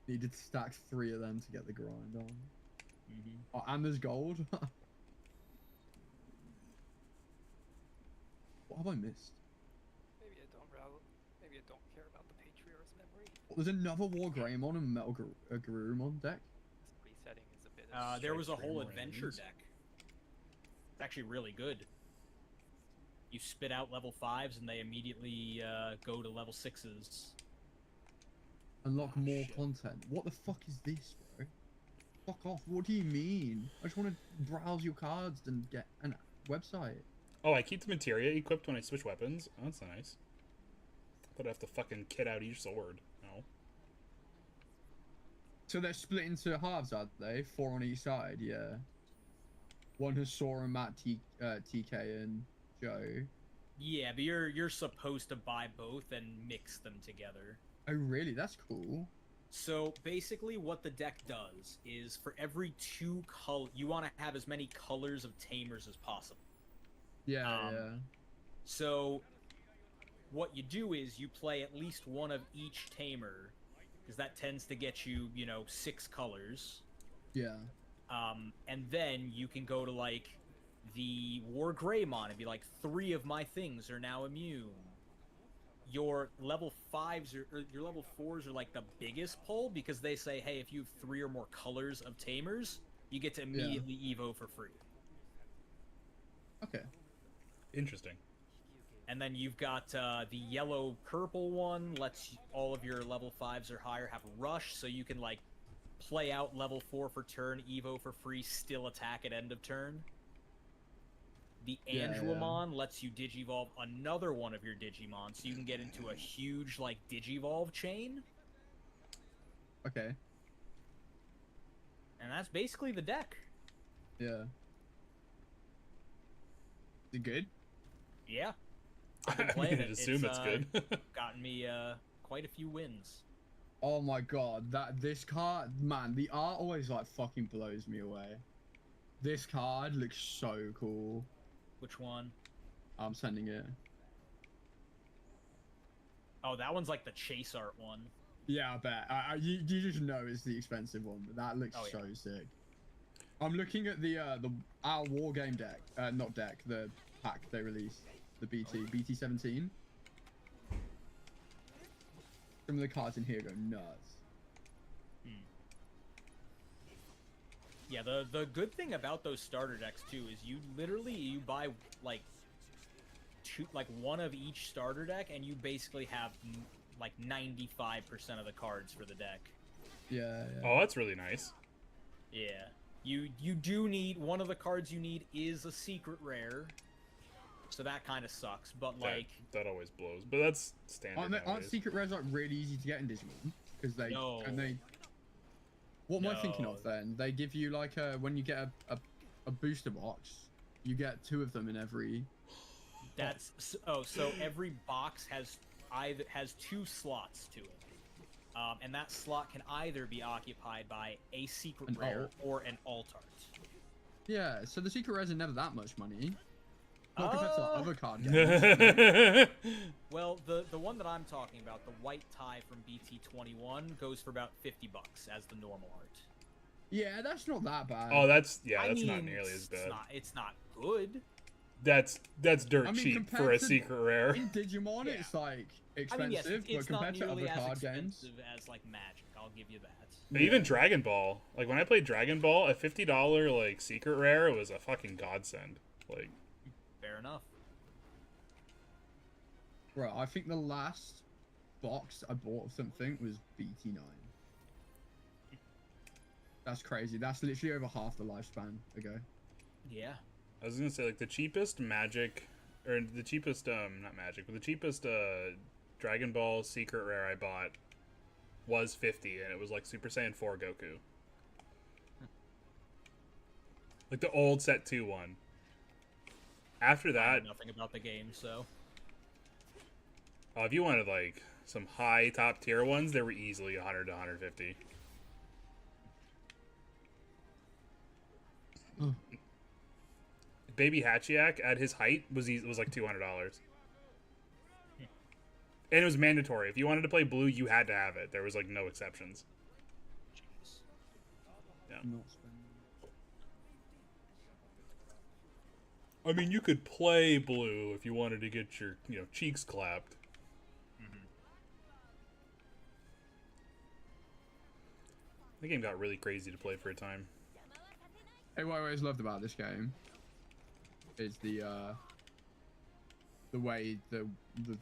Needed to stack 3 of them to get the grind on. Oh, and there's gold. What have I missed? Maybe I don't care about the Patriarch's memory. Oh, there's another War Greymon and Metal Garurumon deck. This resetting is a bit of There was a Strike whole three more adventure enemies. deck. It's actually really good. You spit out level 5s and they immediately go to level 6s. Unlock more shit. content. What the fuck is this, bro? Fuck off. What do you mean? I just want to browse your cards and get a website. Oh, I keep the materia equipped when I switch weapons. Oh, that's nice. Thought I have to fucking kit out each sword. No. So they're split into halves, are they? 4 on each side, yeah. One has Sora, Matt, TK, and Joe. Yeah, but you're supposed to buy both and mix them together. Oh, really? That's cool. So basically what the deck does is for every 2 color, you want to have as many colors of tamers as possible. Yeah, yeah. So what you do is you play at least one of each tamer, because that tends to get you, 6 colors. Yeah. And then you can go to like the War Greymon and be like, 3 of my things are now immune. Your level 5s or your level 4s are like the biggest pull because they say, hey, if you have 3 or more colors of tamers, you get to immediately Evo for free. Okay. Interesting. And then you've got the yellow-purple one, lets all of your level 5s or higher have rush, so you can like play out level 4 for turn, Evo for free, still attack at end of turn. The Yeah, Angelomon lets you Digivolve another one of your Digimon, so you can get into a huge, like, Digivolve chain. Okay. And that's basically the deck. Yeah. Is it good? Yeah. I've been I playing mean, it. I'd assume it's good. Gotten me quite a few wins. Oh my god, this card, man, the art always like fucking blows me away. This card looks so cool. Which one? I'm sending it. Oh, that one's like the chase art one. Yeah, I bet. You just know it's the expensive one, but that looks Oh, yeah. so sick. I'm looking at our war game deck, not deck, the pack they released, the BT17. Some of the cards in here go nuts. Yeah, the good thing about those starter decks too is you buy like one of each starter deck and you basically have like 95% of the cards for the deck. Yeah. Oh, that's really nice. Yeah. You do need one of the cards you need is a secret rare. So that kind of sucks. But like, that always blows. But that's standard. Aren't secret rares like really easy to get in Digimon? Because they No. and they. What am I thinking No. of then? They give you like when you get a booster box, you get 2 of them in every. that's so every box has 2 slots to it, and that slot can either be occupied by a secret An rare alt. or an alt art. Yeah, so the secret rares are never that much money. Not compared to other card games. Well, the one that I'm talking about, the white tie from BT21, goes for about $50 as the normal art. Yeah, that's not that bad. Oh, that's I not mean, nearly as bad. It's not good. That's dirt I mean, cheap compared for a to- secret rare. In Digimon, Yeah. it's like I mean, expensive, yes, it's but not compared to nearly other as card games. expensive as like Magic. I'll give you that. But even Dragon Ball, like when I played Dragon Ball, a $50 like secret rare was a fucking godsend. Like, Fair enough. Right, I think the last box I bought of something was BT9. That's crazy. That's literally over half the lifespan ago. Yeah. I was gonna say like the cheapest Magic, or the cheapest not Magic, but the cheapest Dragon Ball secret rare I bought was 50, and it was like Super Saiyan 4 Goku. Like the old Set 2 one. After I that, know nothing about the game, so if you wanted like some high top tier ones, they were easily 100 to 150. Baby Hachiak at his height was like $200. And it was mandatory. If you wanted to play blue, you had to have it. There was like no exceptions. jeez. Yeah. Not spending. I mean, you could play blue if you wanted to get your, cheeks clapped. The game got really crazy to play for a time. Hey, what I always loved about this game is the way the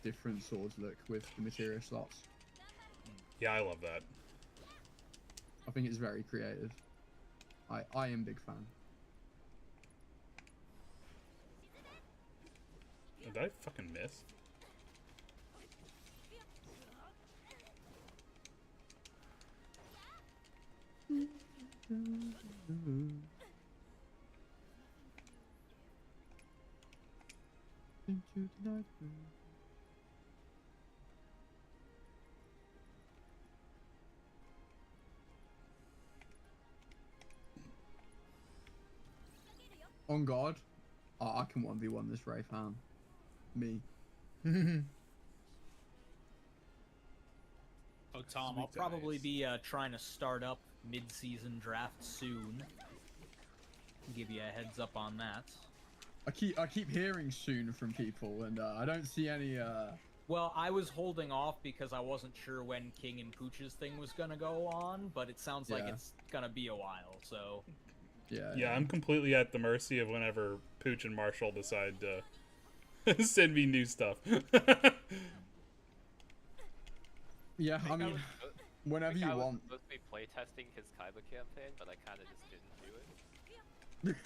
different swords look with the materia slots. Yeah, I love that. I think it's very creative. I am a big fan. Oh, did I fucking miss? Into the night room. On God, I can 1v1 this Ray fan. Me. Oh, Tom, I'll Sweet probably dice. be trying to start up mid-season draft soon. Give you a heads up on that. I keep hearing soon from people, and I don't see any. Well, I was holding off because I wasn't sure when King and Pooch's thing was gonna go on, but it sounds like Yeah. it's gonna be a while. So Yeah, I'm completely at the mercy of whenever Pooch and Marshall decide to send me new stuff. Yeah, I mean, whenever you I was want. supposed to be playtesting his Kaiba campaign, but I kind of just didn't do it.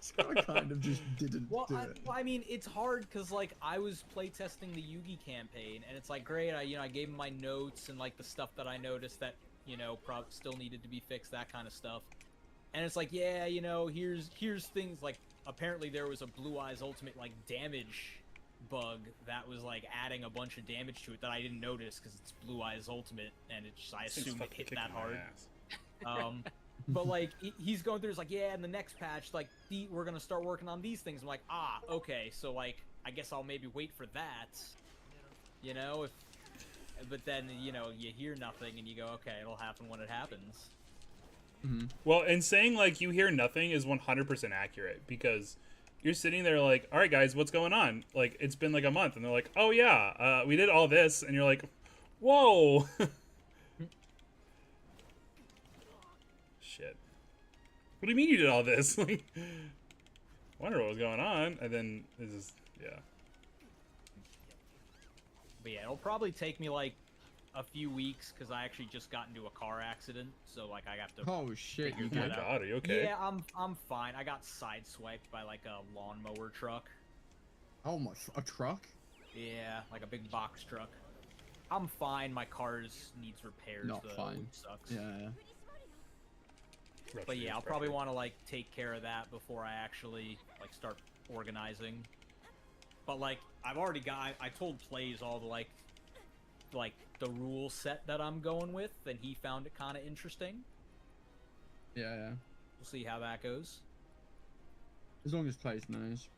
So I kind of just didn't do it. I mean, it's hard because like I was playtesting the Yugi campaign, and it's like great. I gave him my notes and like the stuff that I noticed that still needed to be fixed, that kind of stuff. And it's like, yeah, here's things like apparently there was a Blue Eyes Ultimate like damage bug that was like adding a bunch of damage to it that I didn't notice because it's Blue Eyes Ultimate, and I Thing's assume it fucking hit kicking that my hard. ass. But like he's going through, it's like, yeah, in the next patch, like we're gonna start working on these things. I'm like, okay, so like I guess I'll maybe wait for that, but then you hear nothing and you go, okay, it'll happen when it happens. Mm-hmm. Well, and saying like you hear nothing is 100% accurate, because you're sitting there like, all right, guys, what's going on? Like, it's been like a month, and they're like, oh yeah, we did all this, and you're like, whoa. Shit. What do you mean you did all this? Like, I wonder what was going on, and then this is, yeah. But yeah, it'll probably take me like a few weeks because I actually just got into a car accident, so like I have to. Oh shit, you figure Oh my that did. out. god, are you okay? Yeah, I'm fine. I got sideswiped by like a lawnmower truck. Oh my, a truck? Yeah, like a big box truck. I'm fine. My car's needs repairs. Not though, fine. which sucks. Yeah. But yeah, I'll probably want to like take care of that before I actually like start organizing. But like, I've already got. I told Plays all the like the rule set that I'm going with, and he found it kind of interesting. Yeah, yeah. We'll see how that goes. As long as Plays knows.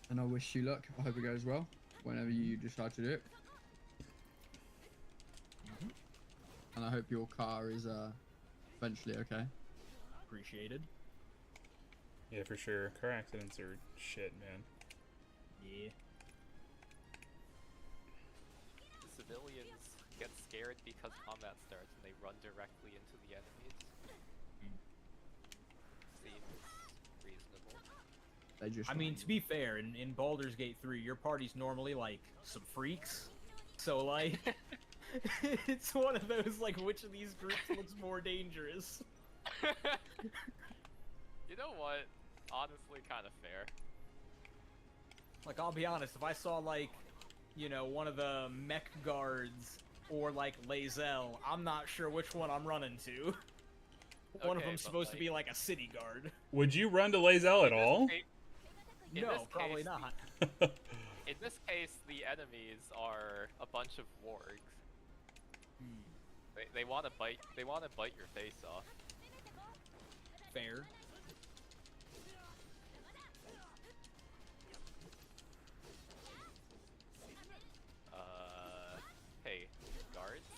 And I wish you luck. I hope it goes well whenever you decide to do it. And I hope your car is eventually okay. Appreciated. Yeah, for sure. Car accidents are shit, man. Yeah. Civilians get scared because combat starts and they run directly into the enemies. Seems reasonable. They just. I mean, to be fair, in Baldur's Gate 3, your party's normally like some freaks. So like, it's one of those like, which of these groups looks more dangerous? You know what? Honestly, kind of fair. Like, I'll be honest, if I saw like, you know, one of the mech guards or like Lae'zel, I'm not sure which one I'm running to. One of Okay, them's but, supposed to like, be like a city guard. Would you run to Lae'zel at all? In No, this probably case, not. In this case, the enemies are a bunch of wargs. They want to bite. They want to bite your face off. Fair. Hey, guards.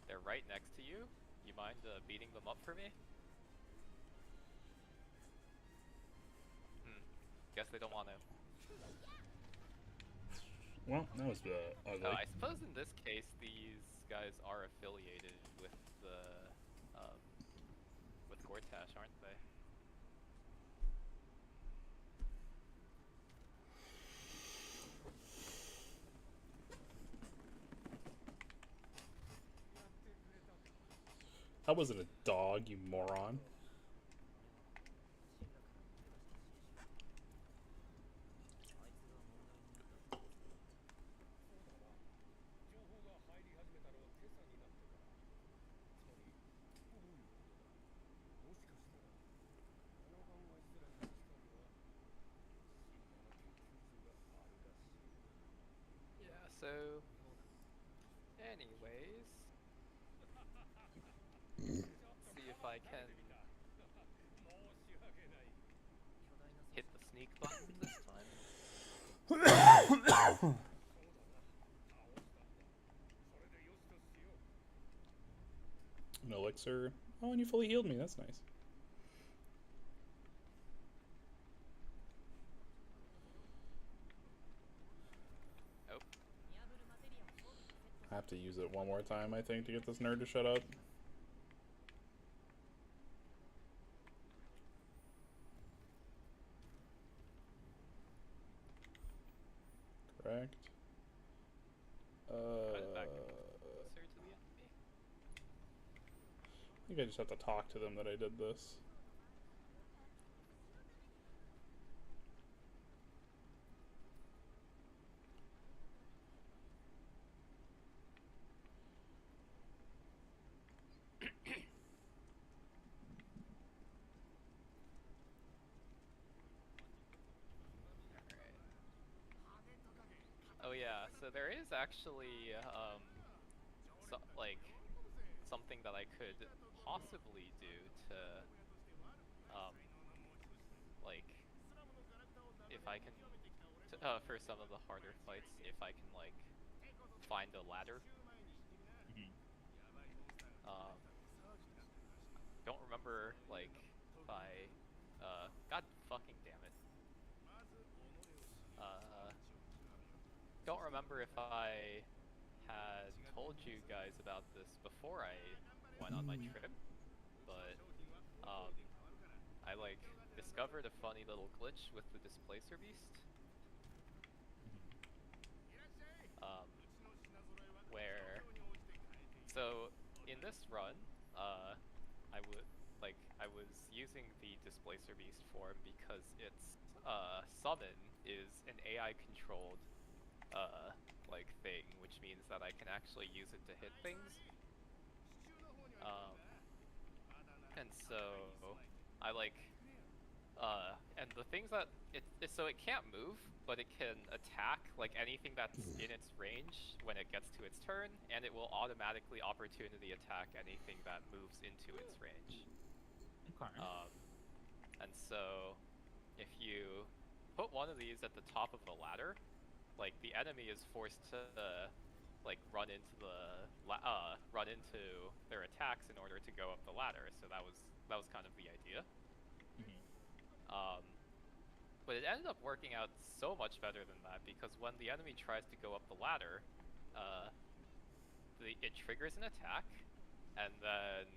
They're right next to you. You mind beating them up for me? Guess they don't want to. Well, that was ugly. I suppose in this case, these guys are affiliated with the with Gortash, aren't they? How was it a dog, you moron? Yeah. So, anyways, see if I can hit the sneak button this time. An elixir. Oh, and you fully healed me. That's nice. Nope. I have to use it one more time, I think, to get this nerd to shut up. Correct. Run it back closer to the enemy. I think I just have to talk to them that I did this. Oh yeah, so there is actually like something that I could possibly do to like if I can for some of the harder fights, if I can like find a ladder. Don't remember like if I God fucking damn it. Don't remember if I had told you guys about this before I went on my trip, but I like discovered a funny little glitch with the Displacer Beast. Where so in this run, I was using the Displacer Beast form because its summon is an AI controlled like thing, which means that I can actually use it to hit things. And so I like and the things that so it can't move, but it can attack like anything that's in its range when it gets to its turn, and it will automatically opportunity attack anything that moves into its range. Okay. And so if you put one of these at the top of the ladder, like the enemy is forced to like run into their attacks in order to go up the ladder. So that was kind of the idea. But it ended up working out so much better than that, because when the enemy tries to go up the ladder, it triggers an attack, and then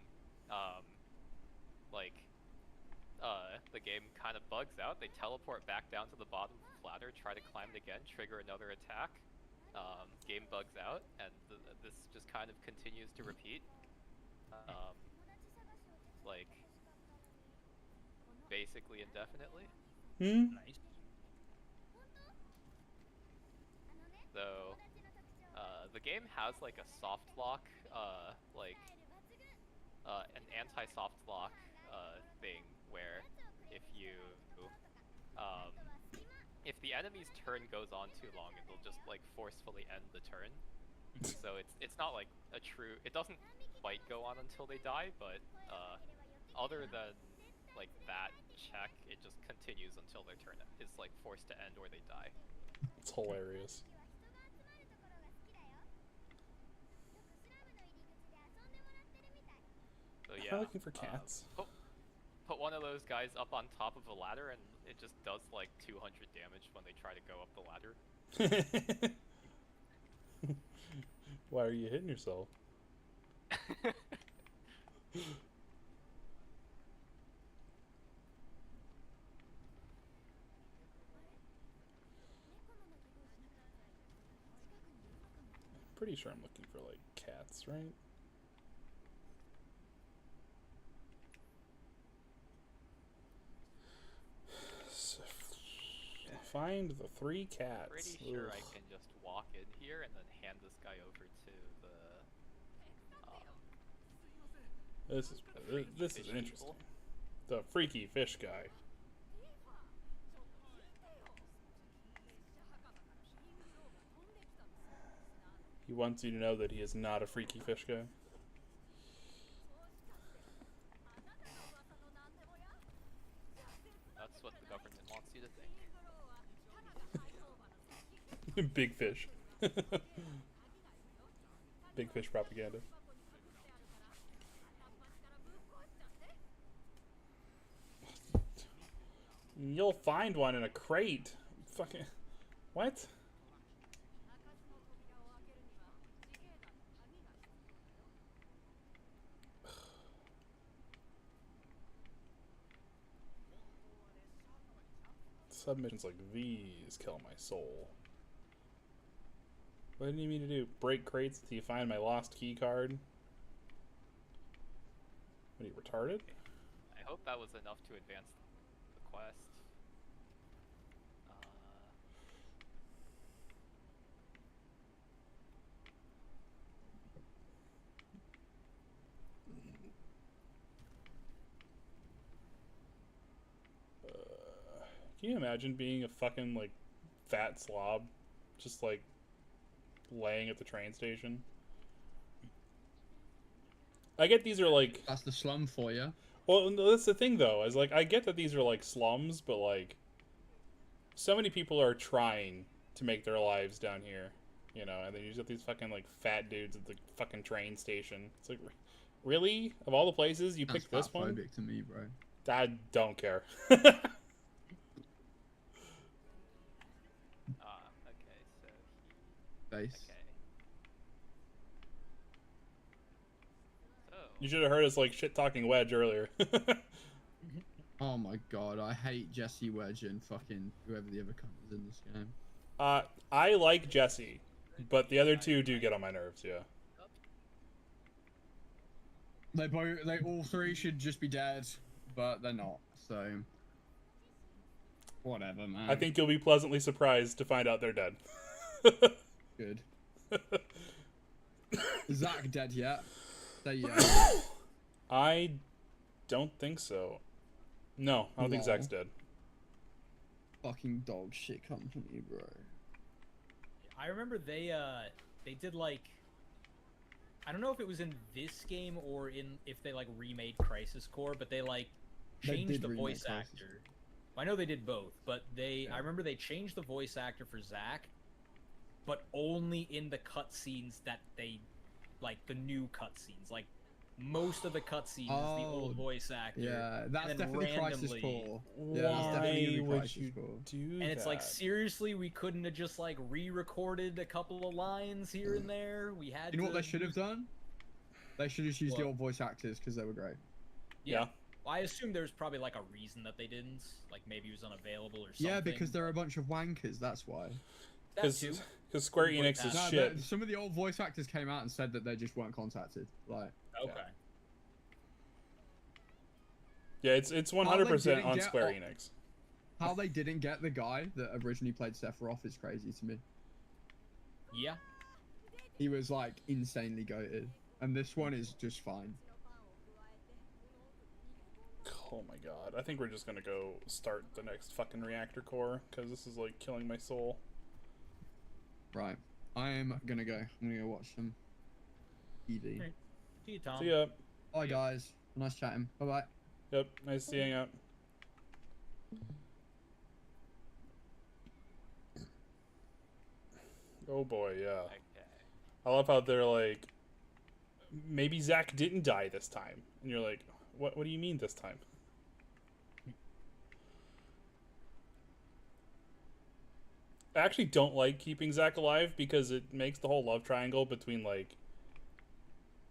the game kind of bugs out. They teleport back down to the bottom of the ladder, try to climb it again, trigger another attack. Game bugs out, and this just kind of continues to repeat. Like basically indefinitely. Nice. Though the game has like a soft lock, an anti-soft lock thing where if the enemy's turn goes on too long, it'll just like forcefully end the turn. So it's not like a true. It doesn't quite go on until they die, but other than like that check, it just continues until their turn is like forced to end or they die. It's hilarious. So yeah, I'm looking for cats. Put one of those guys up on top of a ladder, and it just does like 200 damage when they try to go up the ladder. Why are you hitting yourself? Pretty sure I'm looking for like cats, right? Find the 3 cats. Pretty sure I can just walk in here and then hand this guy over to the this is interesting. people. The freaky fish guy. He wants you to know that he is not a freaky fish guy. That's what the government wants you to think. Big fish. Big fish propaganda. You'll find one in a crate. Fucking what? Submissions like these kill my soul. What do you mean to do? Break crates until you find my lost key card? What are you, retarded? I hope that was enough to advance the quest. Can you imagine being a fucking like fat slob, just like laying at the train station? I get these are like That's the slum for you. well, no, that's the thing though. Is like I get that these are like slums, but like so many people are trying to make their lives down here, you know, and then you just got these fucking like fat dudes at the fucking train station. It's like, really? Of all the places you picked this one? Phobic to me, bro. I don't care. Okay, so Base. okay. So You should have heard us like shit talking Wedge earlier. Oh my god, I hate Jesse Wedge and fucking whoever the other cunt is in this game. I like Jesse, but the other two do get on my nerves. Yeah. They all three should just be dead. but they're not. So whatever, man. I think you'll be pleasantly surprised to find out they're dead. Good. Is Zach dead yet? Say yeah. I don't think so. No, I don't think Lol. Zach's dead. Fucking dog shit company, bro. I remember they did like, I don't know if it was in this game or if they like remade Crisis Core, but they like changed the voice actor. I know they did both, but I remember they changed the voice actor for Zach, but only in the cutscenes that they, like the new cutscenes, like most of the cutscenes is the old voice actor. Yeah, that's and definitely Crisis randomly- Core. Yeah, that's Why definitely would Crisis you Core. do And it's like, that? seriously, we couldn't have just like re-recorded a couple of lines here and there. We had. You know what to they should have use- done? They should have used the What? old voice actors because they were great. Yeah. Well, I assume there's probably like a reason that they didn't. Like maybe he was unavailable or something. Yeah, because they're a bunch of wankers. That's why. That too. Because Square Like Enix is that. shit. Some of the old voice actors came out and said that they just weren't contacted. Like, Okay. Yeah, it's 100% on Square Enix. how they didn't get the guy that originally played Sephiroth is crazy to me. Yeah. He was like insanely goated, and this one is just fine. Oh my god, I think we're just gonna go start the next fucking reactor core, because this is like killing my soul. Right, I am gonna go. I'm gonna go watch some TV. Okay. See you, Tom. See ya. Bye guys, nice chatting. Bye bye. Yep, nice seeing you. Oh boy, yeah. Okay. I love how they're like, maybe Zach didn't die this time, and you're like, what do you mean this time? I actually don't like keeping Zach alive because it makes the whole love triangle between like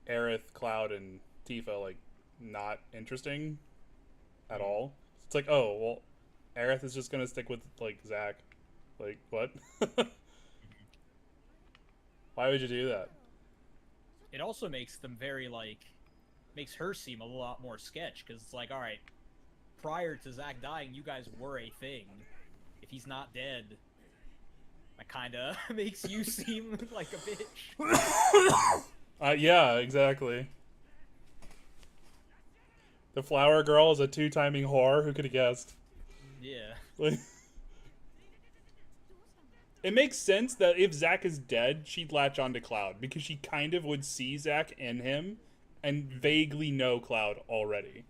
Aerith, Cloud, and Tifa like not interesting at all. It's like, oh well, Aerith is just gonna stick with like Zach. Like what? Why would you do that? It also makes them very like, makes her seem a lot more sketch because it's like, all right, prior to Zach dying, you guys were a thing. If he's not dead, that kind of makes you seem like a bitch. Yeah, exactly. The flower girl is a two-timing whore. Who could have guessed? Yeah. Like, it makes sense that if Zach is dead, she'd latch onto Cloud because she kind of would see Zach in him and vaguely know Cloud already.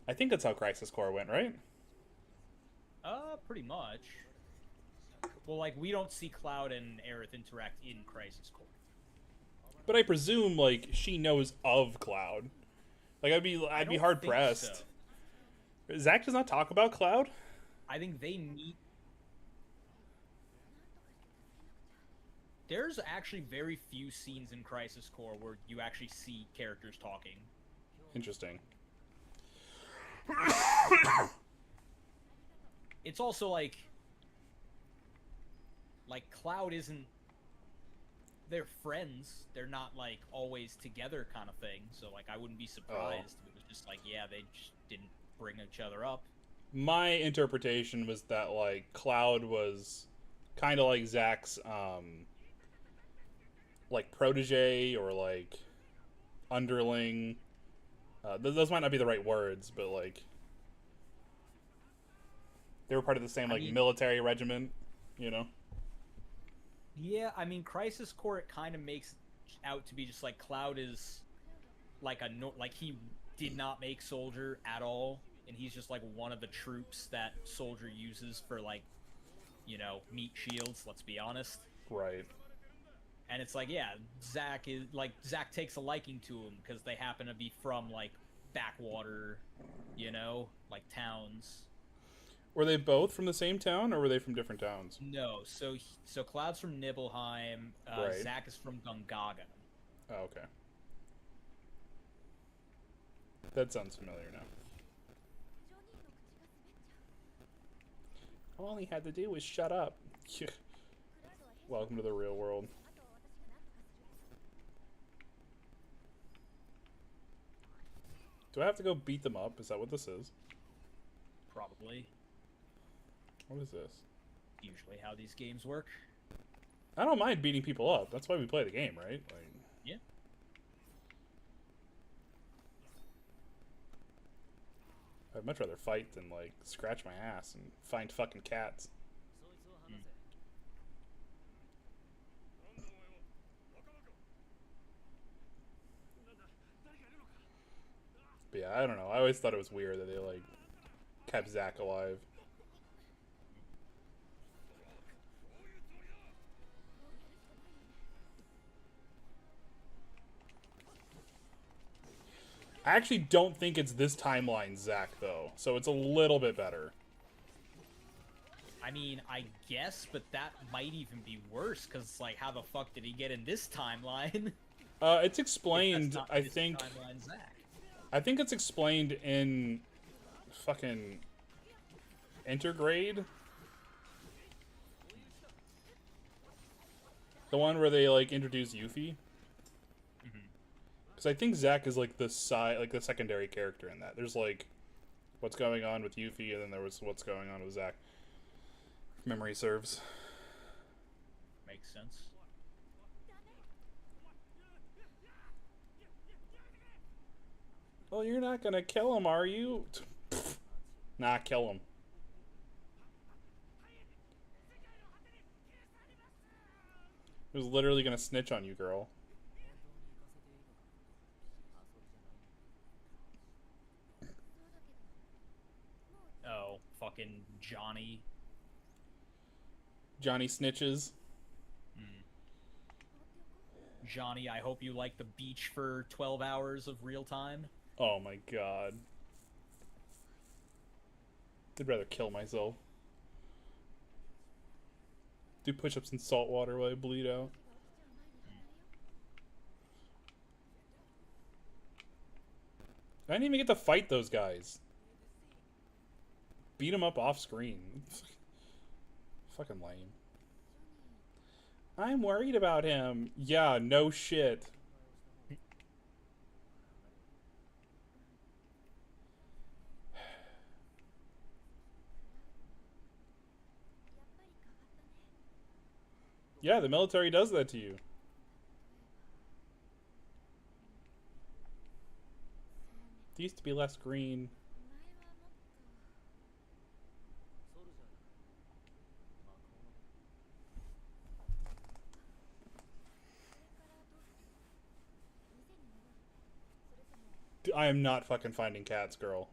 I think that's how Crisis Core went, right? Pretty much. Well, like, we don't see Cloud and Aerith interact in Crisis Core. But I presume like she knows of Cloud. Like I'd be don't hard think pressed. so. Zach does not talk about Cloud. I think they meet. There's actually very few scenes in Crisis Core where you actually see characters talking. Interesting. It's also like Cloud isn't. They're friends. They're not like always together kind of thing. So like I wouldn't be surprised if it was just like, yeah, they just didn't bring each other up. My interpretation was that like Cloud was kind of like Zach's like protege or like underling. Those might not be the right words, but like they were part of the same like military regiment, you know. Yeah, I mean, Crisis Core, it kind of makes out to be just like Cloud is like he did not make Soldier at all, and he's just like one of the troops that Soldier uses for like, you know, meat shields. Let's be honest. Right. And it's like, yeah, Zach takes a liking to him because they happen to be from like backwater, you know, like towns. Were they both from the same town, or were they from different towns? No, so Cloud's from Nibelheim. Right. Zach is from Gungaga. Oh, okay. That sounds familiar now. All he had to do was shut up. Welcome to the real world. Do I have to go beat them up? Is that what this is? Probably. What is this? Usually how these games work. I don't mind beating people up. That's why we play the game, right? Like, Yeah. I'd much rather fight than, like, scratch my ass and find fucking cats. But yeah, I don't know. I always thought it was weird that they, like, kept Zack alive. I actually don't think it's this timeline Zack, though. So it's a little bit better. I mean, I guess, but that might even be worse, because, like, how the fuck did he get in this timeline? It's explained, Not I this think... timeline Zack. I think it's explained in fucking Intergrade. The one where they like introduce Yuffie. Because I think Zack is like the the secondary character in that. There's like what's going on with Yuffie, and then there was what's going on with Zack. If memory serves. Makes sense. Well, you're not gonna kill him, are you? Nah, kill him. He was literally gonna snitch on you, girl. Oh, fucking Johnny. Johnny snitches. Johnny, I hope you like the beach for 12 hours of real time. Oh my god. I'd rather kill myself. Do push-ups in salt water while I bleed out. I didn't even get to fight those guys. Beat them up off screen. Fucking lame. I'm worried about him. Yeah, no shit. Yeah, the military does that to you. It used to be less green. I am not fucking finding cats, girl.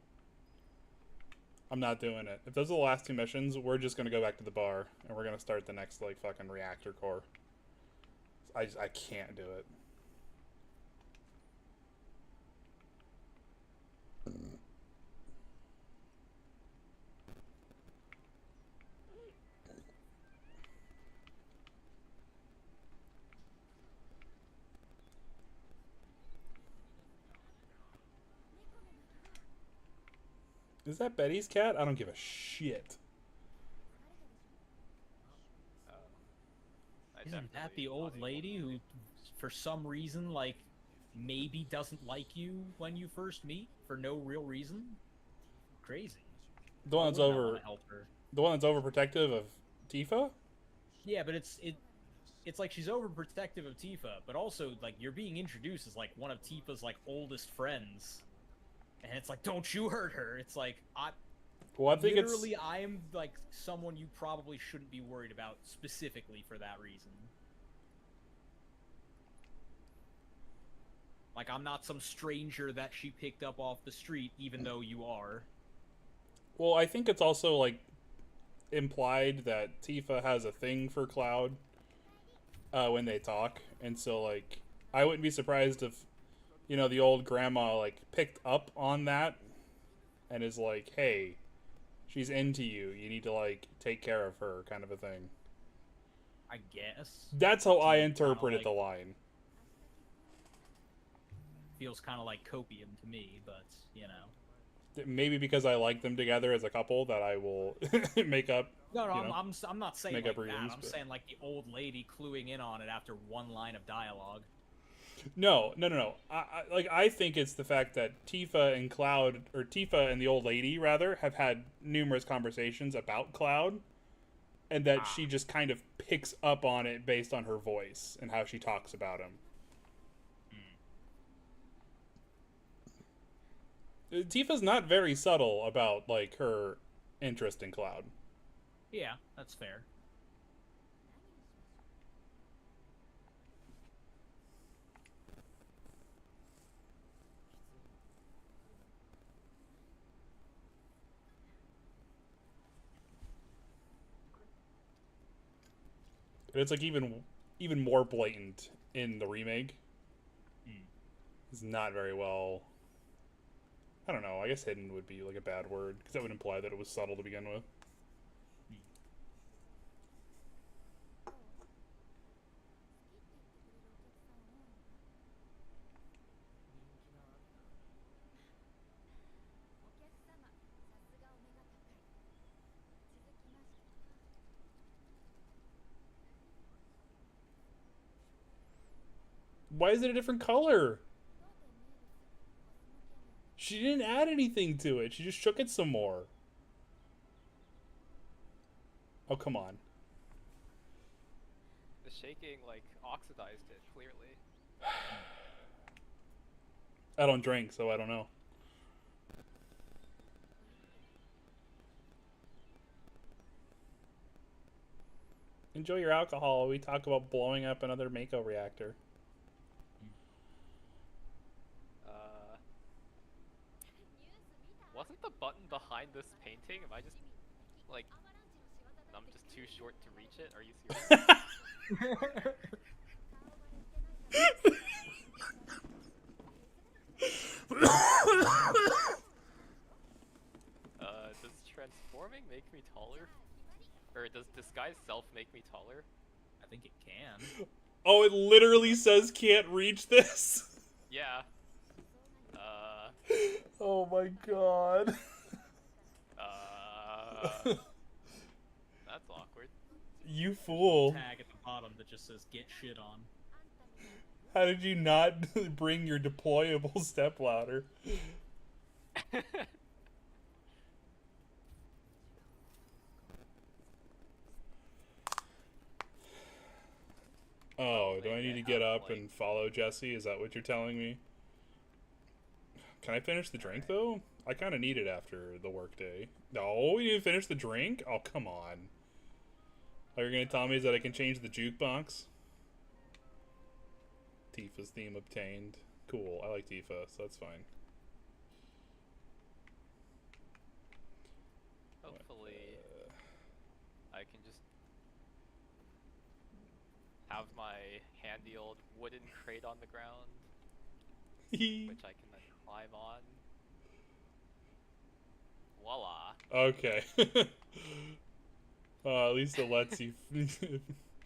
I'm not doing it. If those are the last two missions, we're just gonna go back to the bar and we're gonna start the next like fucking reactor core. I can't do it. Is that Betty's cat? I don't give a shit. Isn't that the old lady who, for some reason, like, maybe doesn't like you when you first meet for no real reason? Crazy. The one that's Why wouldn't I wanna help her? the one that's overprotective of Tifa? Yeah, but it's like she's overprotective of Tifa, but also like you're being introduced as like one of Tifa's like oldest friends, and it's like, don't you hurt her. It's like Well, I think literally I am like someone you probably shouldn't be worried about specifically for that reason. Like, I'm not some stranger that she picked up off the street, even though you are. Well, I think it's also like implied that Tifa has a thing for Cloud when they talk, and so like I wouldn't be surprised if the old grandma like picked up on that and is like, hey, she's into you, you need to like take care of her, kind of a thing. I guess. That's how I interpreted like, the line. Feels kind of like copium to me, but you know. Maybe because I like them together as a couple that I will make up. No, I'm not saying make like up reasons, that. I'm but... saying like the old lady cluing in on it after one line of dialogue. No. I think it's the fact that Tifa and Cloud, or Tifa and the old lady rather, have had numerous conversations about Cloud, and that she just kind of picks up on it based on her voice and how she talks about him. Tifa's not very subtle about like her interest in Cloud. Yeah, that's fair. And it's like even more blatant in the remake. It's not very well. I don't know. I guess hidden would be like a bad word because that would imply that it was subtle to begin with. Why is it a different color? She didn't add anything to it. She just shook it some more. Oh, come on. The shaking, like, oxidized it, clearly. I don't drink, so I don't know. Enjoy your alcohol. We talk about blowing up another Mako reactor. Wasn't the button behind this painting? Am I just, like, I'm just too short to reach it? Are you serious? Does transforming make me taller? Or does disguise self make me taller? I think it can. Oh, it literally says can't reach this? Yeah. Oh my god. That's awkward. You fool. Tag at the bottom that just says get shit on. How did you not bring your deployable stepladder? Oh, do I need to get up and follow Jesse? Is that what you're telling me? Can I finish the drink, though? I kind of need it after the workday. No, you didn't finish the drink? Oh, come on. All you're going to tell me is that I can change the jukebox? Tifa's theme obtained. Cool, I like Tifa, so that's fine. Hopefully, I can just have my handy old wooden crate on the ground, which I can then climb on. Voila. Okay. At least it lets you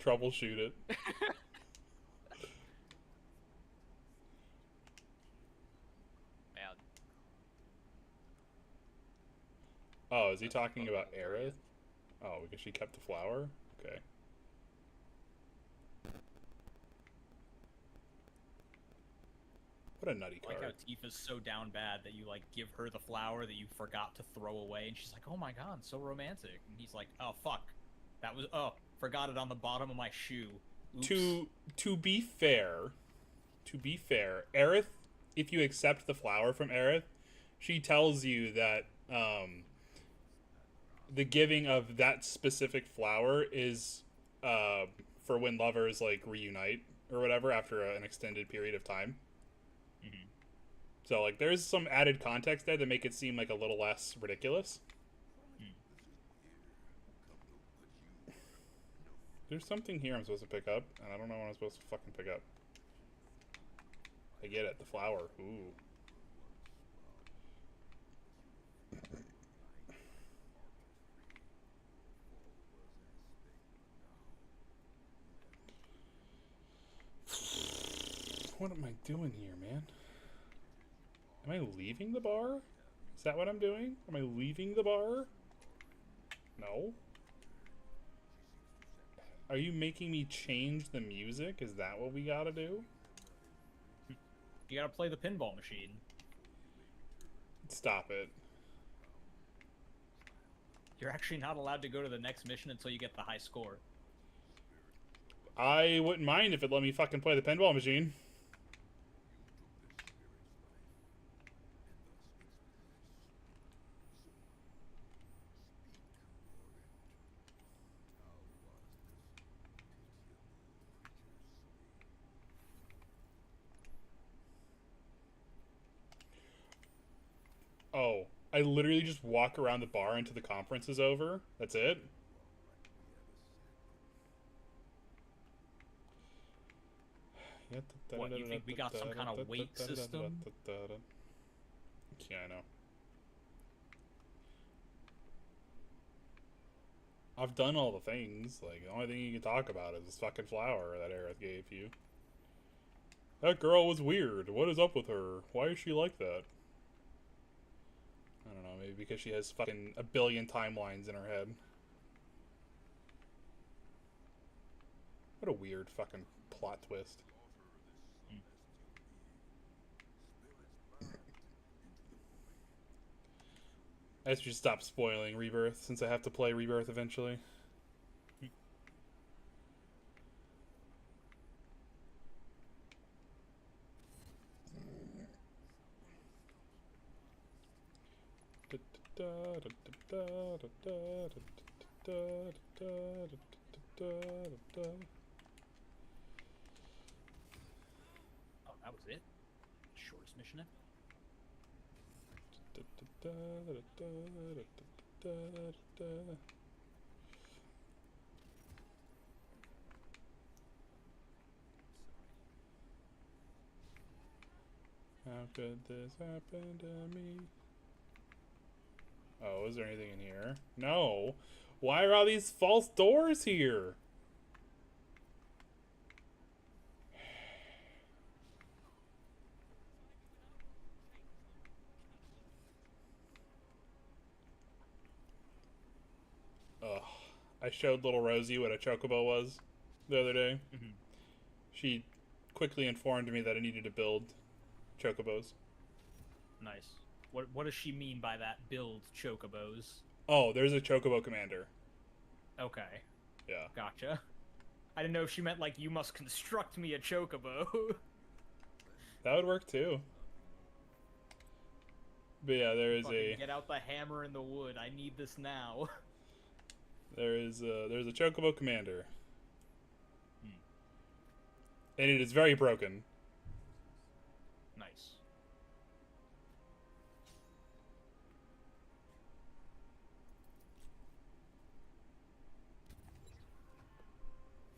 troubleshoot it. Man. Oh, is he talking about Aerith? Oh, because she kept the flower? Okay. What a nutty I like card. how Tifa's so down bad that you like give her the flower that you forgot to throw away, and she's like, "Oh my god, so romantic." And he's like, "Oh fuck, that was forgot it on the bottom of my shoe." Oops. To be fair, Aerith, if you accept the flower from Aerith, she tells you that the giving of that specific flower is for when lovers like reunite or whatever after an extended period of time. Mm-hmm. So like there's some added context there to make it seem like a little less ridiculous. There's something here I'm supposed to pick up, and I don't know what I'm supposed to fucking pick up. I get it, the flower. Ooh. What am I doing here, man? Am I leaving the bar? Is that what I'm doing? Am I leaving the bar? No. Are you making me change the music? Is that what we gotta do? You gotta play the pinball machine. Stop it. You're actually not allowed to go to the next mission until you get the high score. I wouldn't mind if it let me fucking play the pinball machine. Oh, I literally just walk around the bar until the conference is over. That's it? What, you think we got some kind of weight system? Yeah, I know. I've done all the things. Like, the only thing you can talk about is this fucking flower that Aerith gave you. That girl was weird. What is up with her? Why is she like that? I don't know, maybe because she has fucking a billion timelines in her head. What a weird fucking plot twist. I should stop spoiling Rebirth since I have to play Rebirth eventually. Oh, that was it? Shortest mission ever? How could this happen to me? Oh, is there anything in here? No. Why are all these false doors here? Ugh. I showed little Rosie what a chocobo was the other day. Mm-hmm. She quickly informed me that I needed to build chocobos. Nice. What does she mean by that? Build chocobos. Oh, there's a chocobo commander. Okay. Yeah. Gotcha. I didn't know if she meant like you must construct me a chocobo. That would work too. But yeah, there is a Get out the hammer and the wood. I need this now. there's a chocobo commander. And it is very broken. Nice.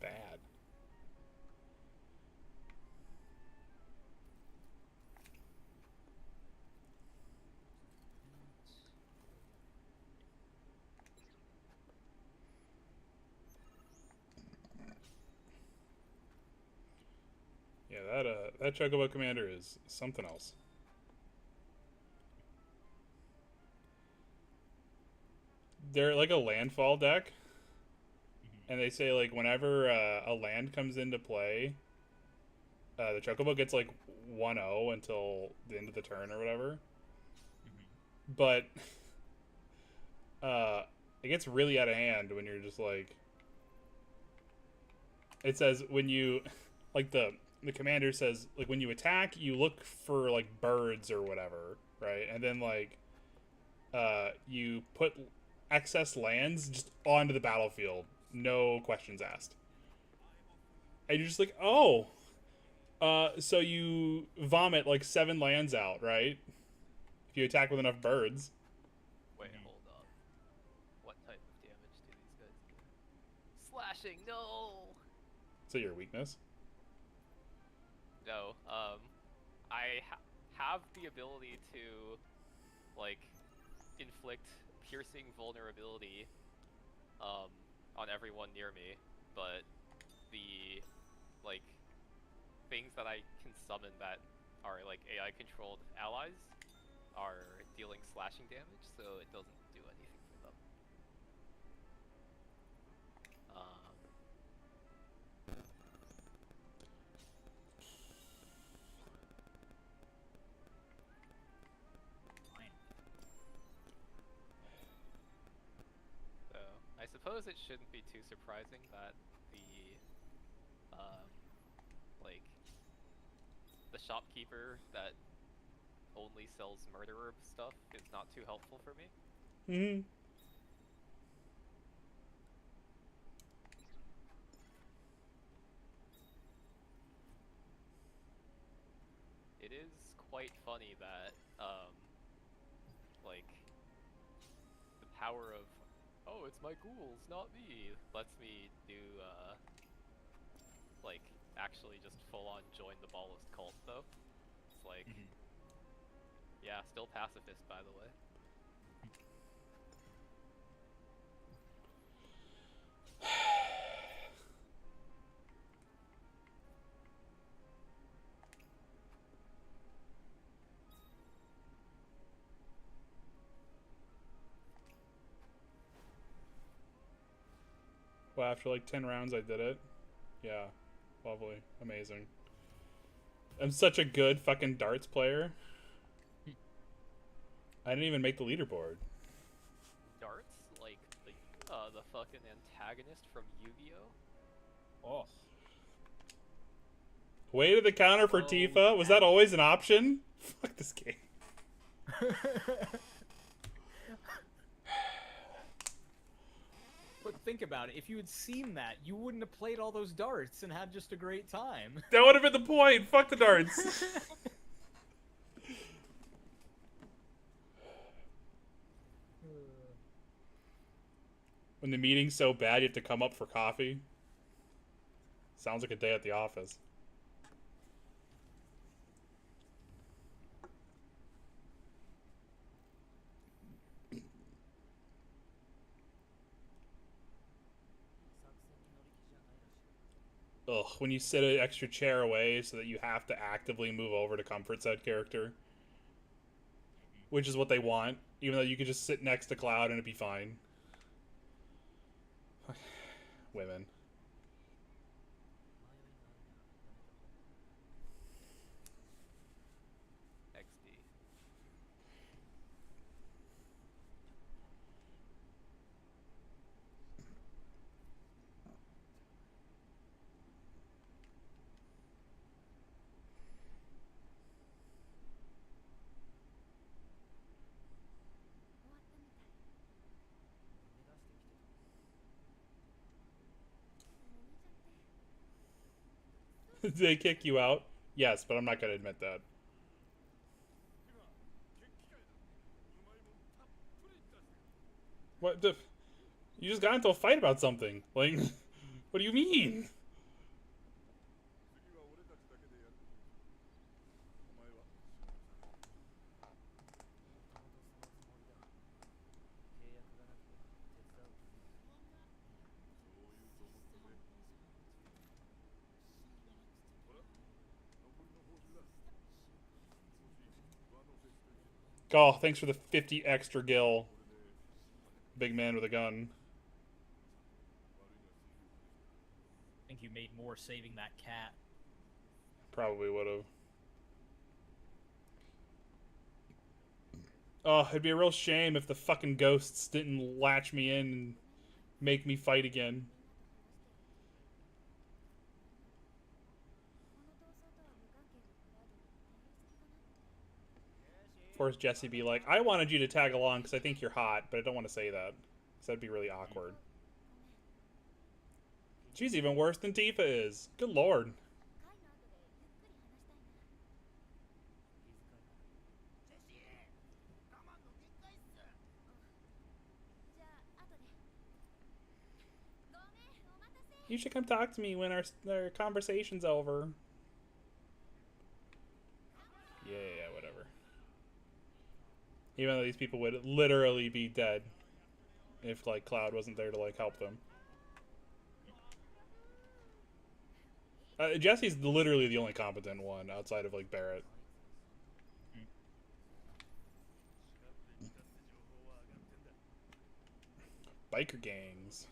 Bad. Yeah, that chocobo commander is something else. They're like a landfall deck, and they say like whenever a land comes into play, the chocobo gets like 1-0 until the end of the turn or whatever. But it gets really out of hand when you're just like. It says when you, like the commander says like when you attack, you look for like birds or whatever, right? And then like, you put excess lands just onto the battlefield, no questions asked. And you're just like, oh, so you vomit like 7 lands out, right? If you attack with enough birds. Wait, hold up. What type of damage do these guys do? Slashing, no! Is that your weakness? No, I have the ability to, like, inflict piercing vulnerability, on everyone near me, but the, like, things that I can summon that are, like, AI-controlled allies are dealing slashing damage, so it doesn't do anything for them. suppose it shouldn't be too surprising that um, like, the shopkeeper that only sells murderer stuff is not too helpful for me. Hmm. It is quite funny that, like, the power of, oh, it's my ghouls, not me, lets me do, like, actually just full-on join the Ballist cult, though. It's like, yeah, still pacifist, by the way. Well, after like 10 rounds, I did it. Yeah, lovely, amazing. I'm such a good fucking darts player. I didn't even make the leaderboard. Darts? Like, the fucking antagonist from Yu-Gi-Oh? Oh. Way to the counter for Tifa. Was that always an option? Fuck this game. But think about it. If you had seen that, you wouldn't have played all those darts and had just a great time. That would have been the point. Fuck the darts. When the meeting's so bad, you have to come up for coffee. Sounds like a day at the office. Ugh, when you sit an extra chair away so that you have to actively move over to comfort said character. Which is what they want, even though you could just sit next to Cloud and it'd be fine. Women. XD. Did they kick you out? Yes, but I'm not going to admit that. What the... You just got into a fight about something. Like, what do you mean? Oh, thanks for the 50 extra gil. Big man with a gun. I think you made more saving that cat. Probably would have. Oh, it'd be a real shame if the fucking ghosts didn't latch me in and make me fight again. Force Jesse be like, I wanted you to tag along because I think you're hot, but I don't want to say that. Because that'd be really awkward. She's even worse than Tifa is. Good lord. You should come talk to me when our conversation's over. Yeah, whatever. Even though these people would literally be dead if, like, Cloud wasn't there to, like, help them. Jesse's literally the only competent one outside of, like, Barrett. Biker gangs.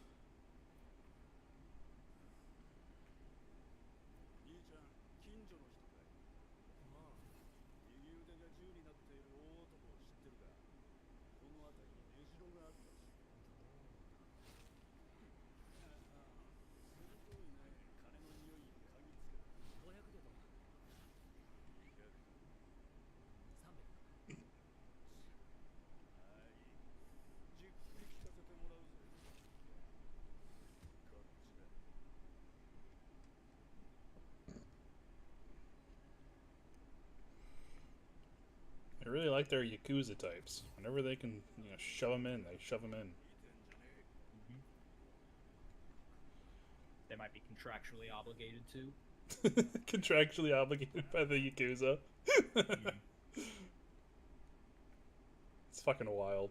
I really like their Yakuza types. Whenever they can, shove them in, they shove them in. Mhm. They might be contractually obligated to. Contractually obligated by the Yakuza. Mhm. It's fucking wild.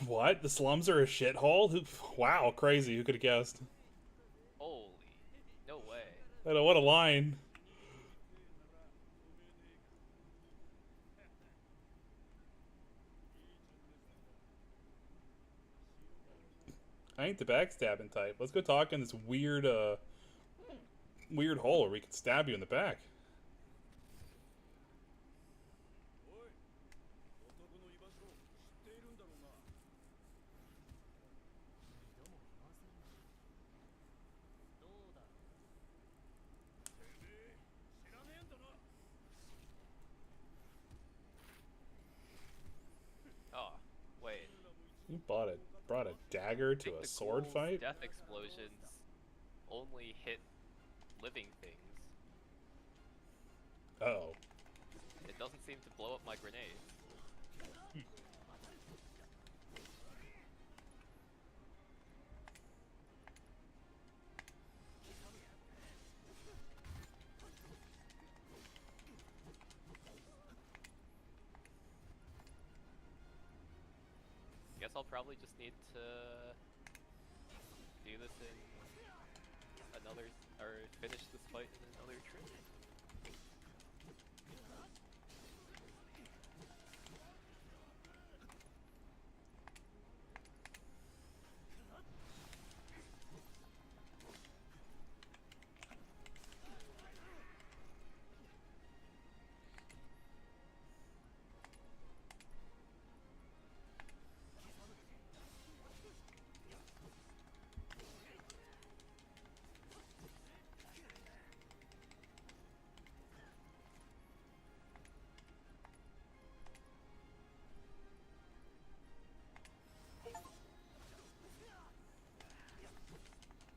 What? The slums are a shithole? Wow, crazy. Who could have guessed? Holy, no way. I know, what a line. I ain't the backstabbing type. Let's go talk in this weird, weird hole where we can stab you in the back. Oh, wait. You brought a dagger I to think a the sword cool fight? death explosions only hit living things. Uh-oh. It doesn't seem to blow up my grenades. Guess I'll probably just need to do this in another, or finish this fight in another trip.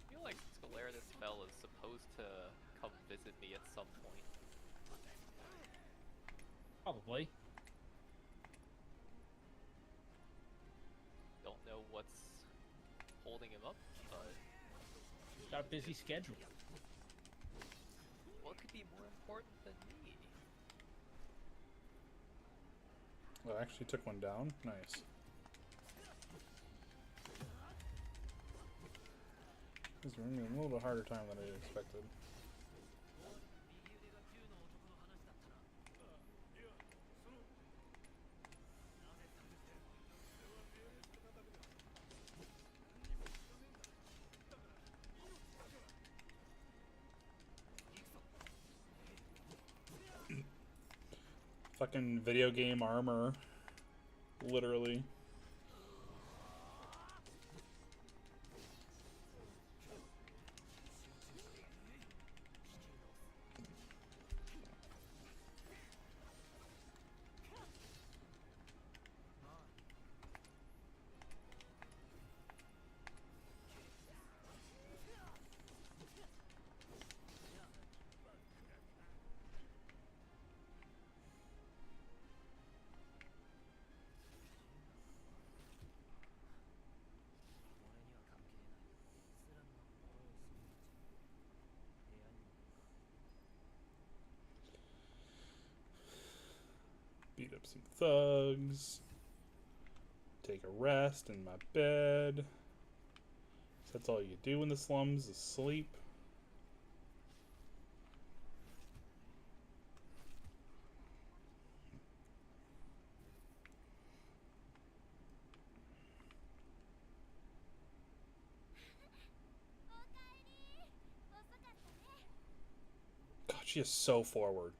I feel like Scaleratus Spell is supposed to come visit me at some point. Probably. Don't know what's holding him up, but Got a busy schedule. what could be more important than me? Well, I actually took one down. Nice. This is a little bit harder time than I expected. Fucking video game armor. Literally. Beat up some thugs. Take a rest in my bed. That's all you do in the slums is sleep. God, she is so forward.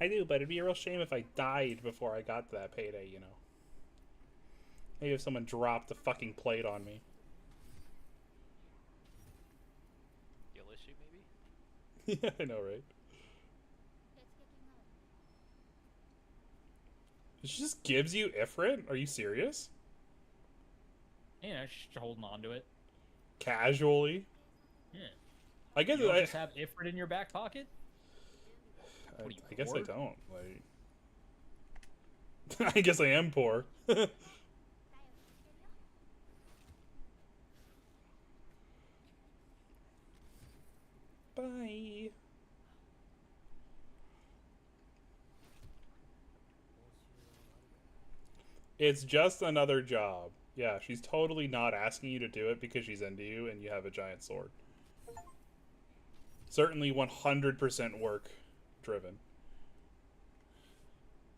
I do, but it'd be a real shame if I died before I got to that payday, you know. Maybe if someone dropped the fucking plate on me. Skill issue, maybe? Yeah, I know, right? She just gives you Ifrit? Are you serious? Yeah, just holding on to it. Casually? Yeah. I guess You don't I just have Ifrit in your back pocket? I guess I poor? don't. Like, I guess I am poor. Bye. It's just another job. Yeah, she's totally not asking you to do it because she's into you and you have a giant sword. Certainly 100% work driven.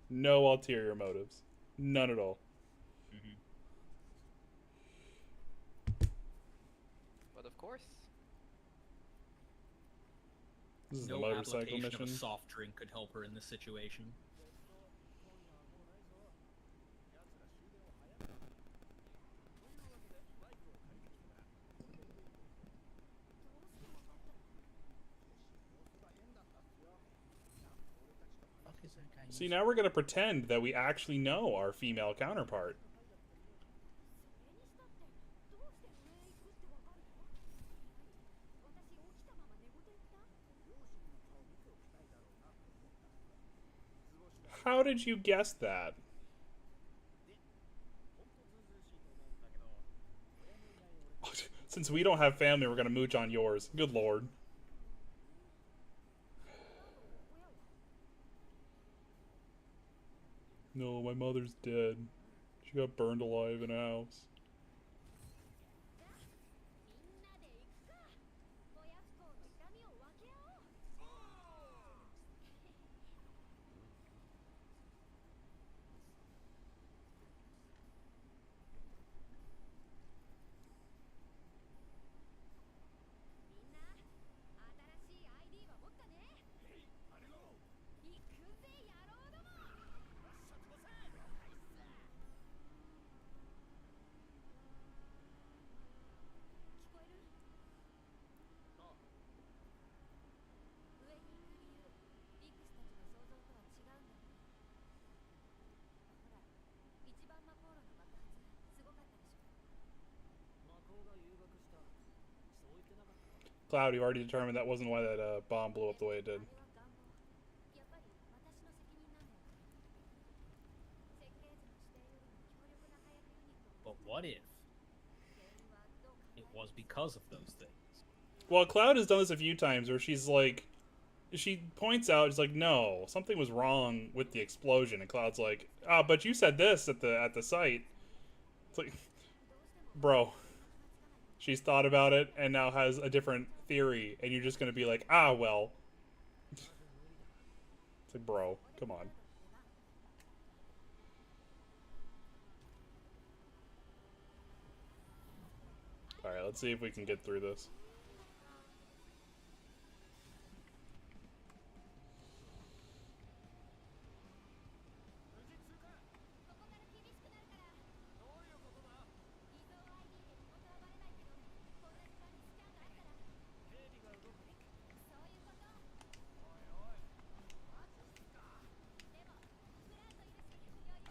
No ulterior motives. None at all. Mm-hmm. But of course. This is No the motorcycle application mission. of a soft drink could help her in this situation. See, now we're going to pretend that we actually know our female counterpart. How did you guess that? Since we don't have family, we're going to mooch on yours. Good lord. No, my mother's dead. She got burned alive in a house. Cloud, you already determined that wasn't why that bomb blew up the way it did. But what if it was because of those things? Well, Cloud has done this a few times where she's like, she points out, it's like, no, something was wrong with the explosion, and Cloud's like, ah, but you said this at the site. It's like, bro, she's thought about it and now has a different theory, and you're just gonna be like, ah, well. It's like, bro, come on. Alright, let's see if we can get through this.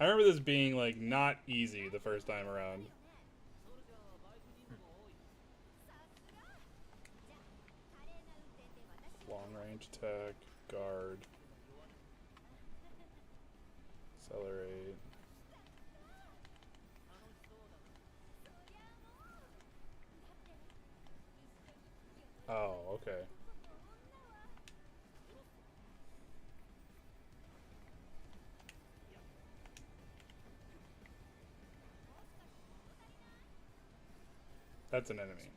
I remember this being, like, not easy the first time around. Long range attack, guard, accelerate. Oh, okay. That's an enemy.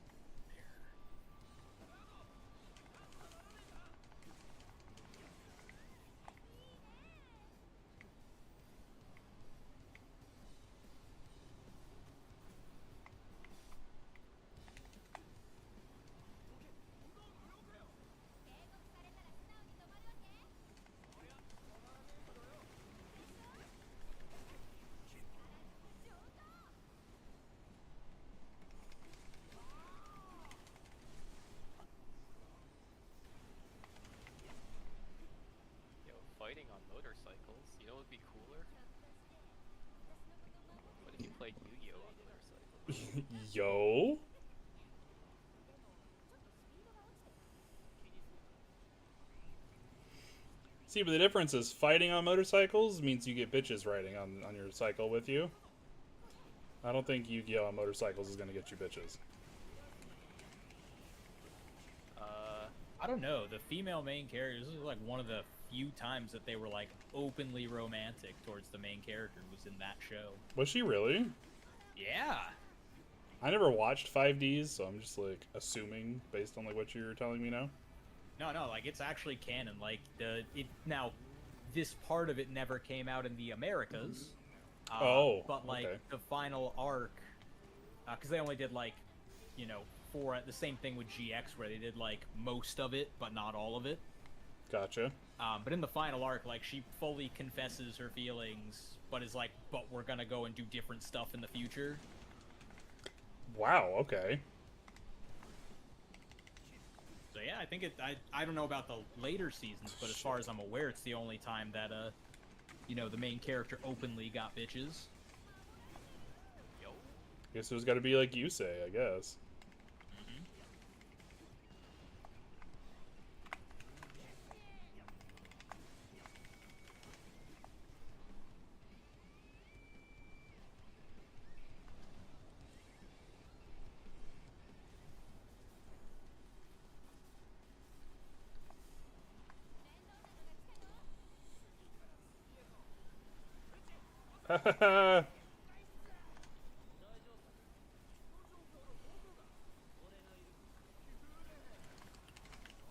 fighting on motorcycles. You know what would be cooler? What if you played Yu-Gi-Oh on motorcycles? Yo. See, but the difference is fighting on motorcycles means you get bitches riding on your cycle with you. I don't think Yu-Gi-Oh on motorcycles is gonna get you bitches. I don't know. The female main character, this is like one of the few times that they were like openly romantic towards the main character was in that show. Was she really? Yeah. I never watched 5Ds, so I'm just like assuming based on like what you're telling me now. No, like it's actually canon. Like now, this part of it never came out in the Americas. But like okay. the final arc, because they only did like, the same thing with GX where they did like most of it but not all of it. Gotcha. But in the final arc, like she fully confesses her feelings, but is like, but we're gonna go and do different stuff in the future. Wow. Okay. So yeah, I think I don't know about the later seasons, but as far as I'm aware, it's the only time that the main character openly got bitches. Yo. Guess it was got to be like you say, I guess.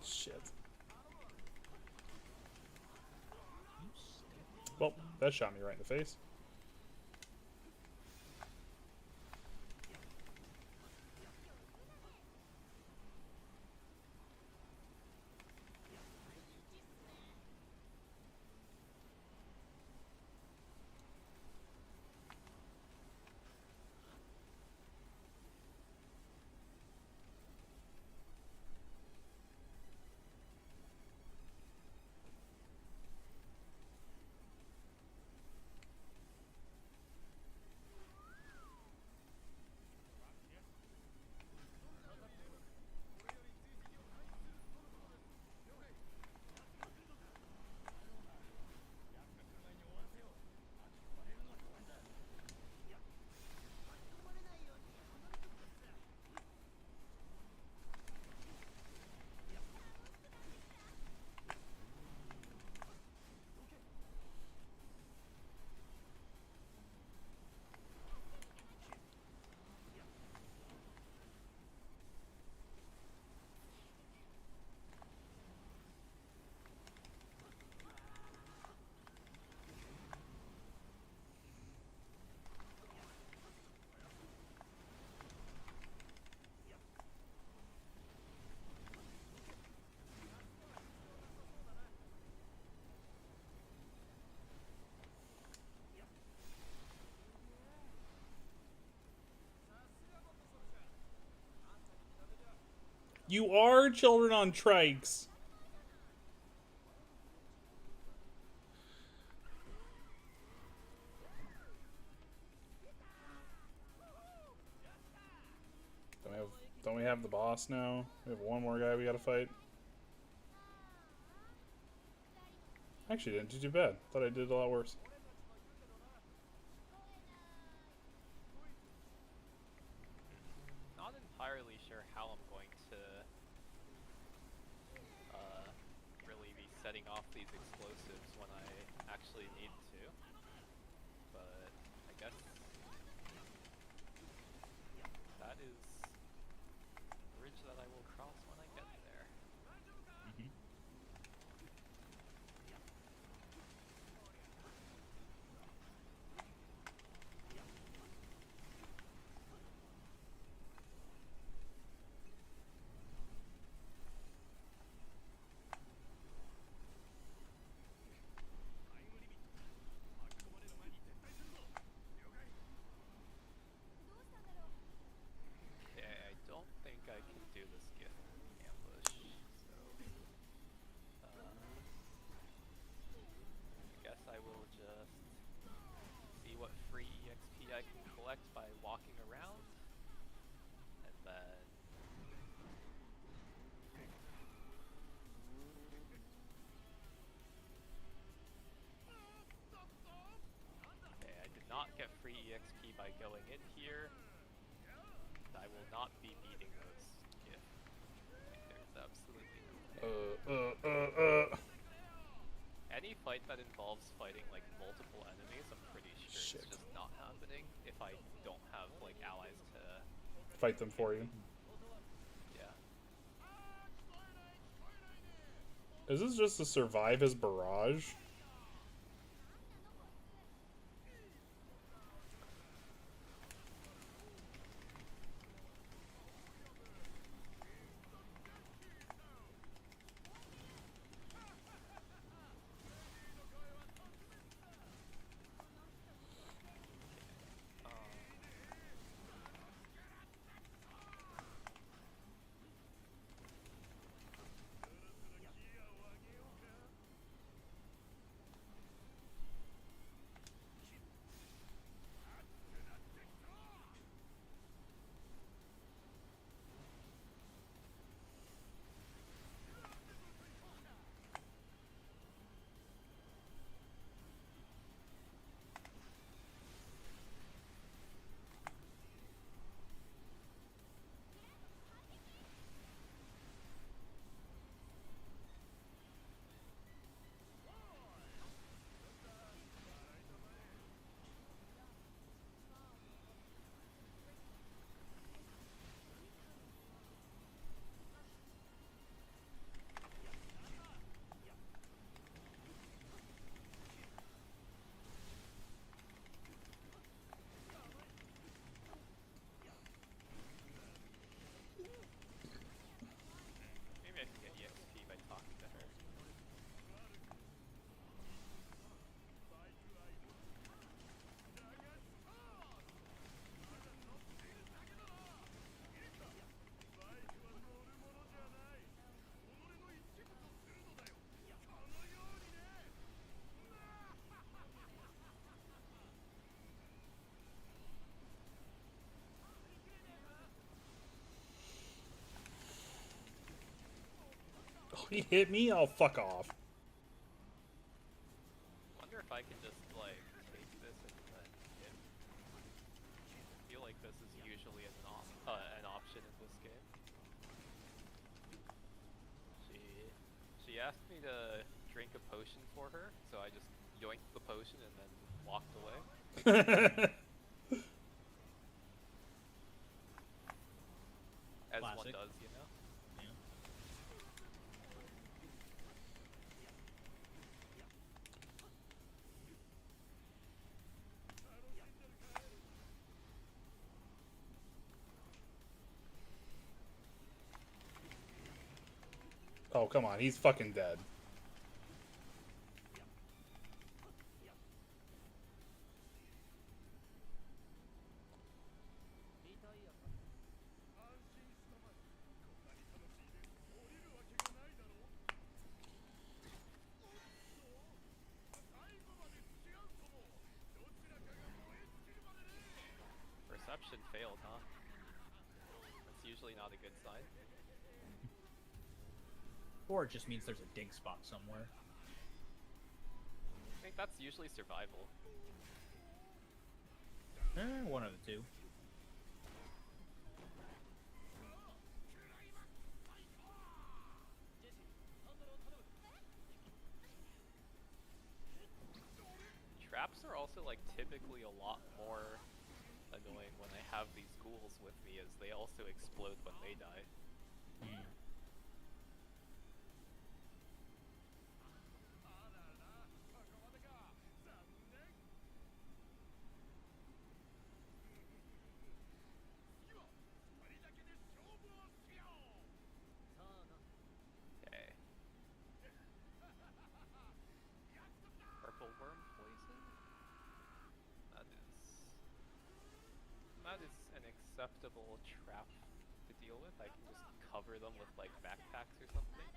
Shit. Well, that shot me right in the face. You are children on trikes. Don't we have the boss now? We have one more guy we gotta fight. Actually, didn't do too bad. Thought I did a lot worse. Not entirely sure how I'm going to really be setting off these explosives when I actually need to, but I guess that is the bridge that I will cross when I get there. Okay, I don't think I can do this gift. I can collect by walking around, and then okay, I did not get free EXP by going in here. I will not be needing those. Yeah. There's absolutely no way. Any fight that involves fighting like multiple enemies, I'm pretty sure Shit. it's just not happening if I don't have like allies to Fight them for you. yeah. Is this just to survive his barrage? Maybe I can get EXP by talking to her. Oh, he hit me? Oh, fuck off. Wonder if I can just like take this and then hit. I feel like this is usually an option in this game. She asked me to drink a potion for her, so I just yoinked the potion and then walked away. As one Classic. does, you know? Yeah. Oh, come on. He's fucking dead. Perception failed, huh? That's usually not a good sign. Or it just means there's a dig spot somewhere. I think that's usually survival. One of the two. Traps are also like typically a lot more annoying when I have these ghouls with me, as they also explode when they die. Okay. Purple worm poison? That is an acceptable trap to deal with. I can just cover them with like backpacks or something.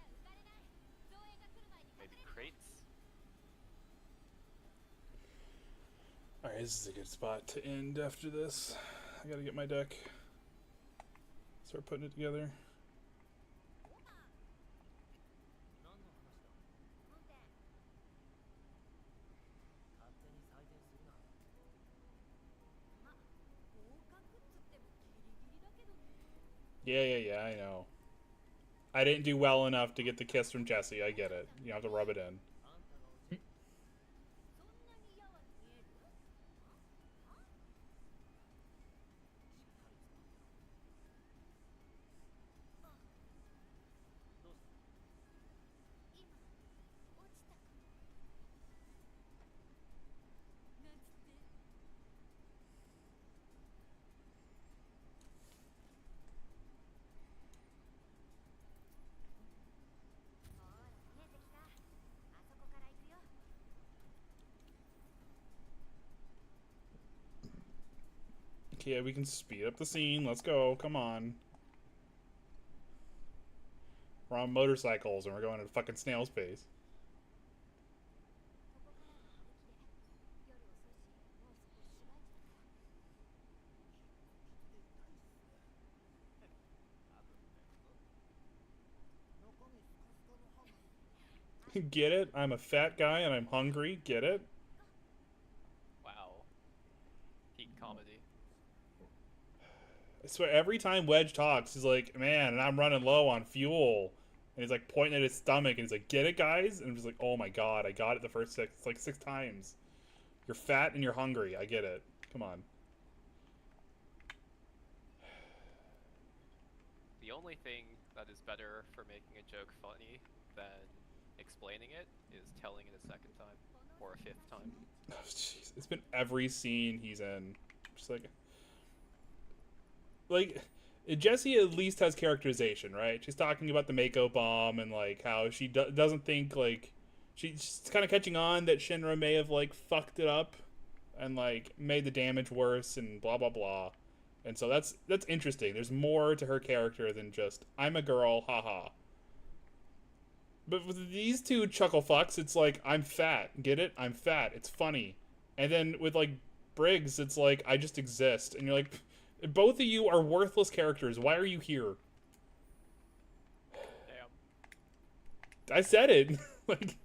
Maybe crates. Alright, Alright, this is a good spot to end after this. I gotta get my deck. Start putting it together. Yeah, I know. I didn't do well enough to get the kiss from Jesse. I get it. You have to rub it in. Okay, yeah, we can speed up the scene. Let's go. Come on. We're on motorcycles and we're going at a fucking snail's pace. Get it? I'm a fat guy and I'm hungry. Get it? Wow. Peak comedy. I swear, every time Wedge talks, he's like, man, and I'm running low on fuel. And he's like pointing at his stomach and he's like, get it, guys? And I'm just like, oh my god, I got it the first six times. You're fat and you're hungry. I get it. Come on. The only thing that is better for making a joke funny than explaining it is telling it a second time or a fifth time. Oh, jeez. It's been every scene he's in. Just like Jessie at least has characterization, right? She's talking about the Mako bomb and like how she doesn't think like she's kind of catching on that Shinra may have like fucked it up and like made the damage worse and blah blah blah. And so that's interesting. There's more to her character than just I'm a girl, haha. But with these two chuckle fucks, it's like I'm fat, get it? I'm fat. It's funny. And then with like Briggs, it's like I just exist, and you're like, both of you are worthless characters. Why are you here? Damn. I said it. like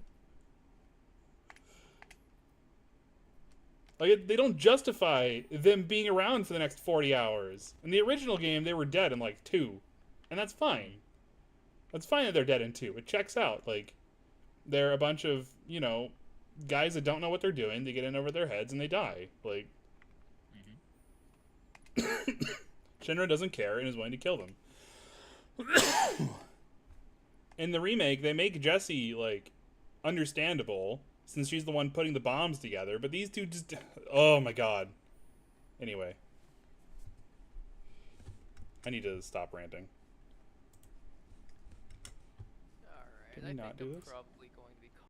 they don't justify them being around for the next 40 hours. In the original game, they were dead in like 2, and that's fine. That's fine that they're dead in 2. It checks out. Like, they're a bunch of, you know, guys that don't know what they're doing. They get in over their heads and they die. Like, Shinra doesn't care and is willing to kill them. In the remake, they make Jessie, like, understandable, since she's the one putting the bombs together, but these two just... Oh my god. Anyway. I need to stop ranting. Alright, Did we I not think do I'm this? probably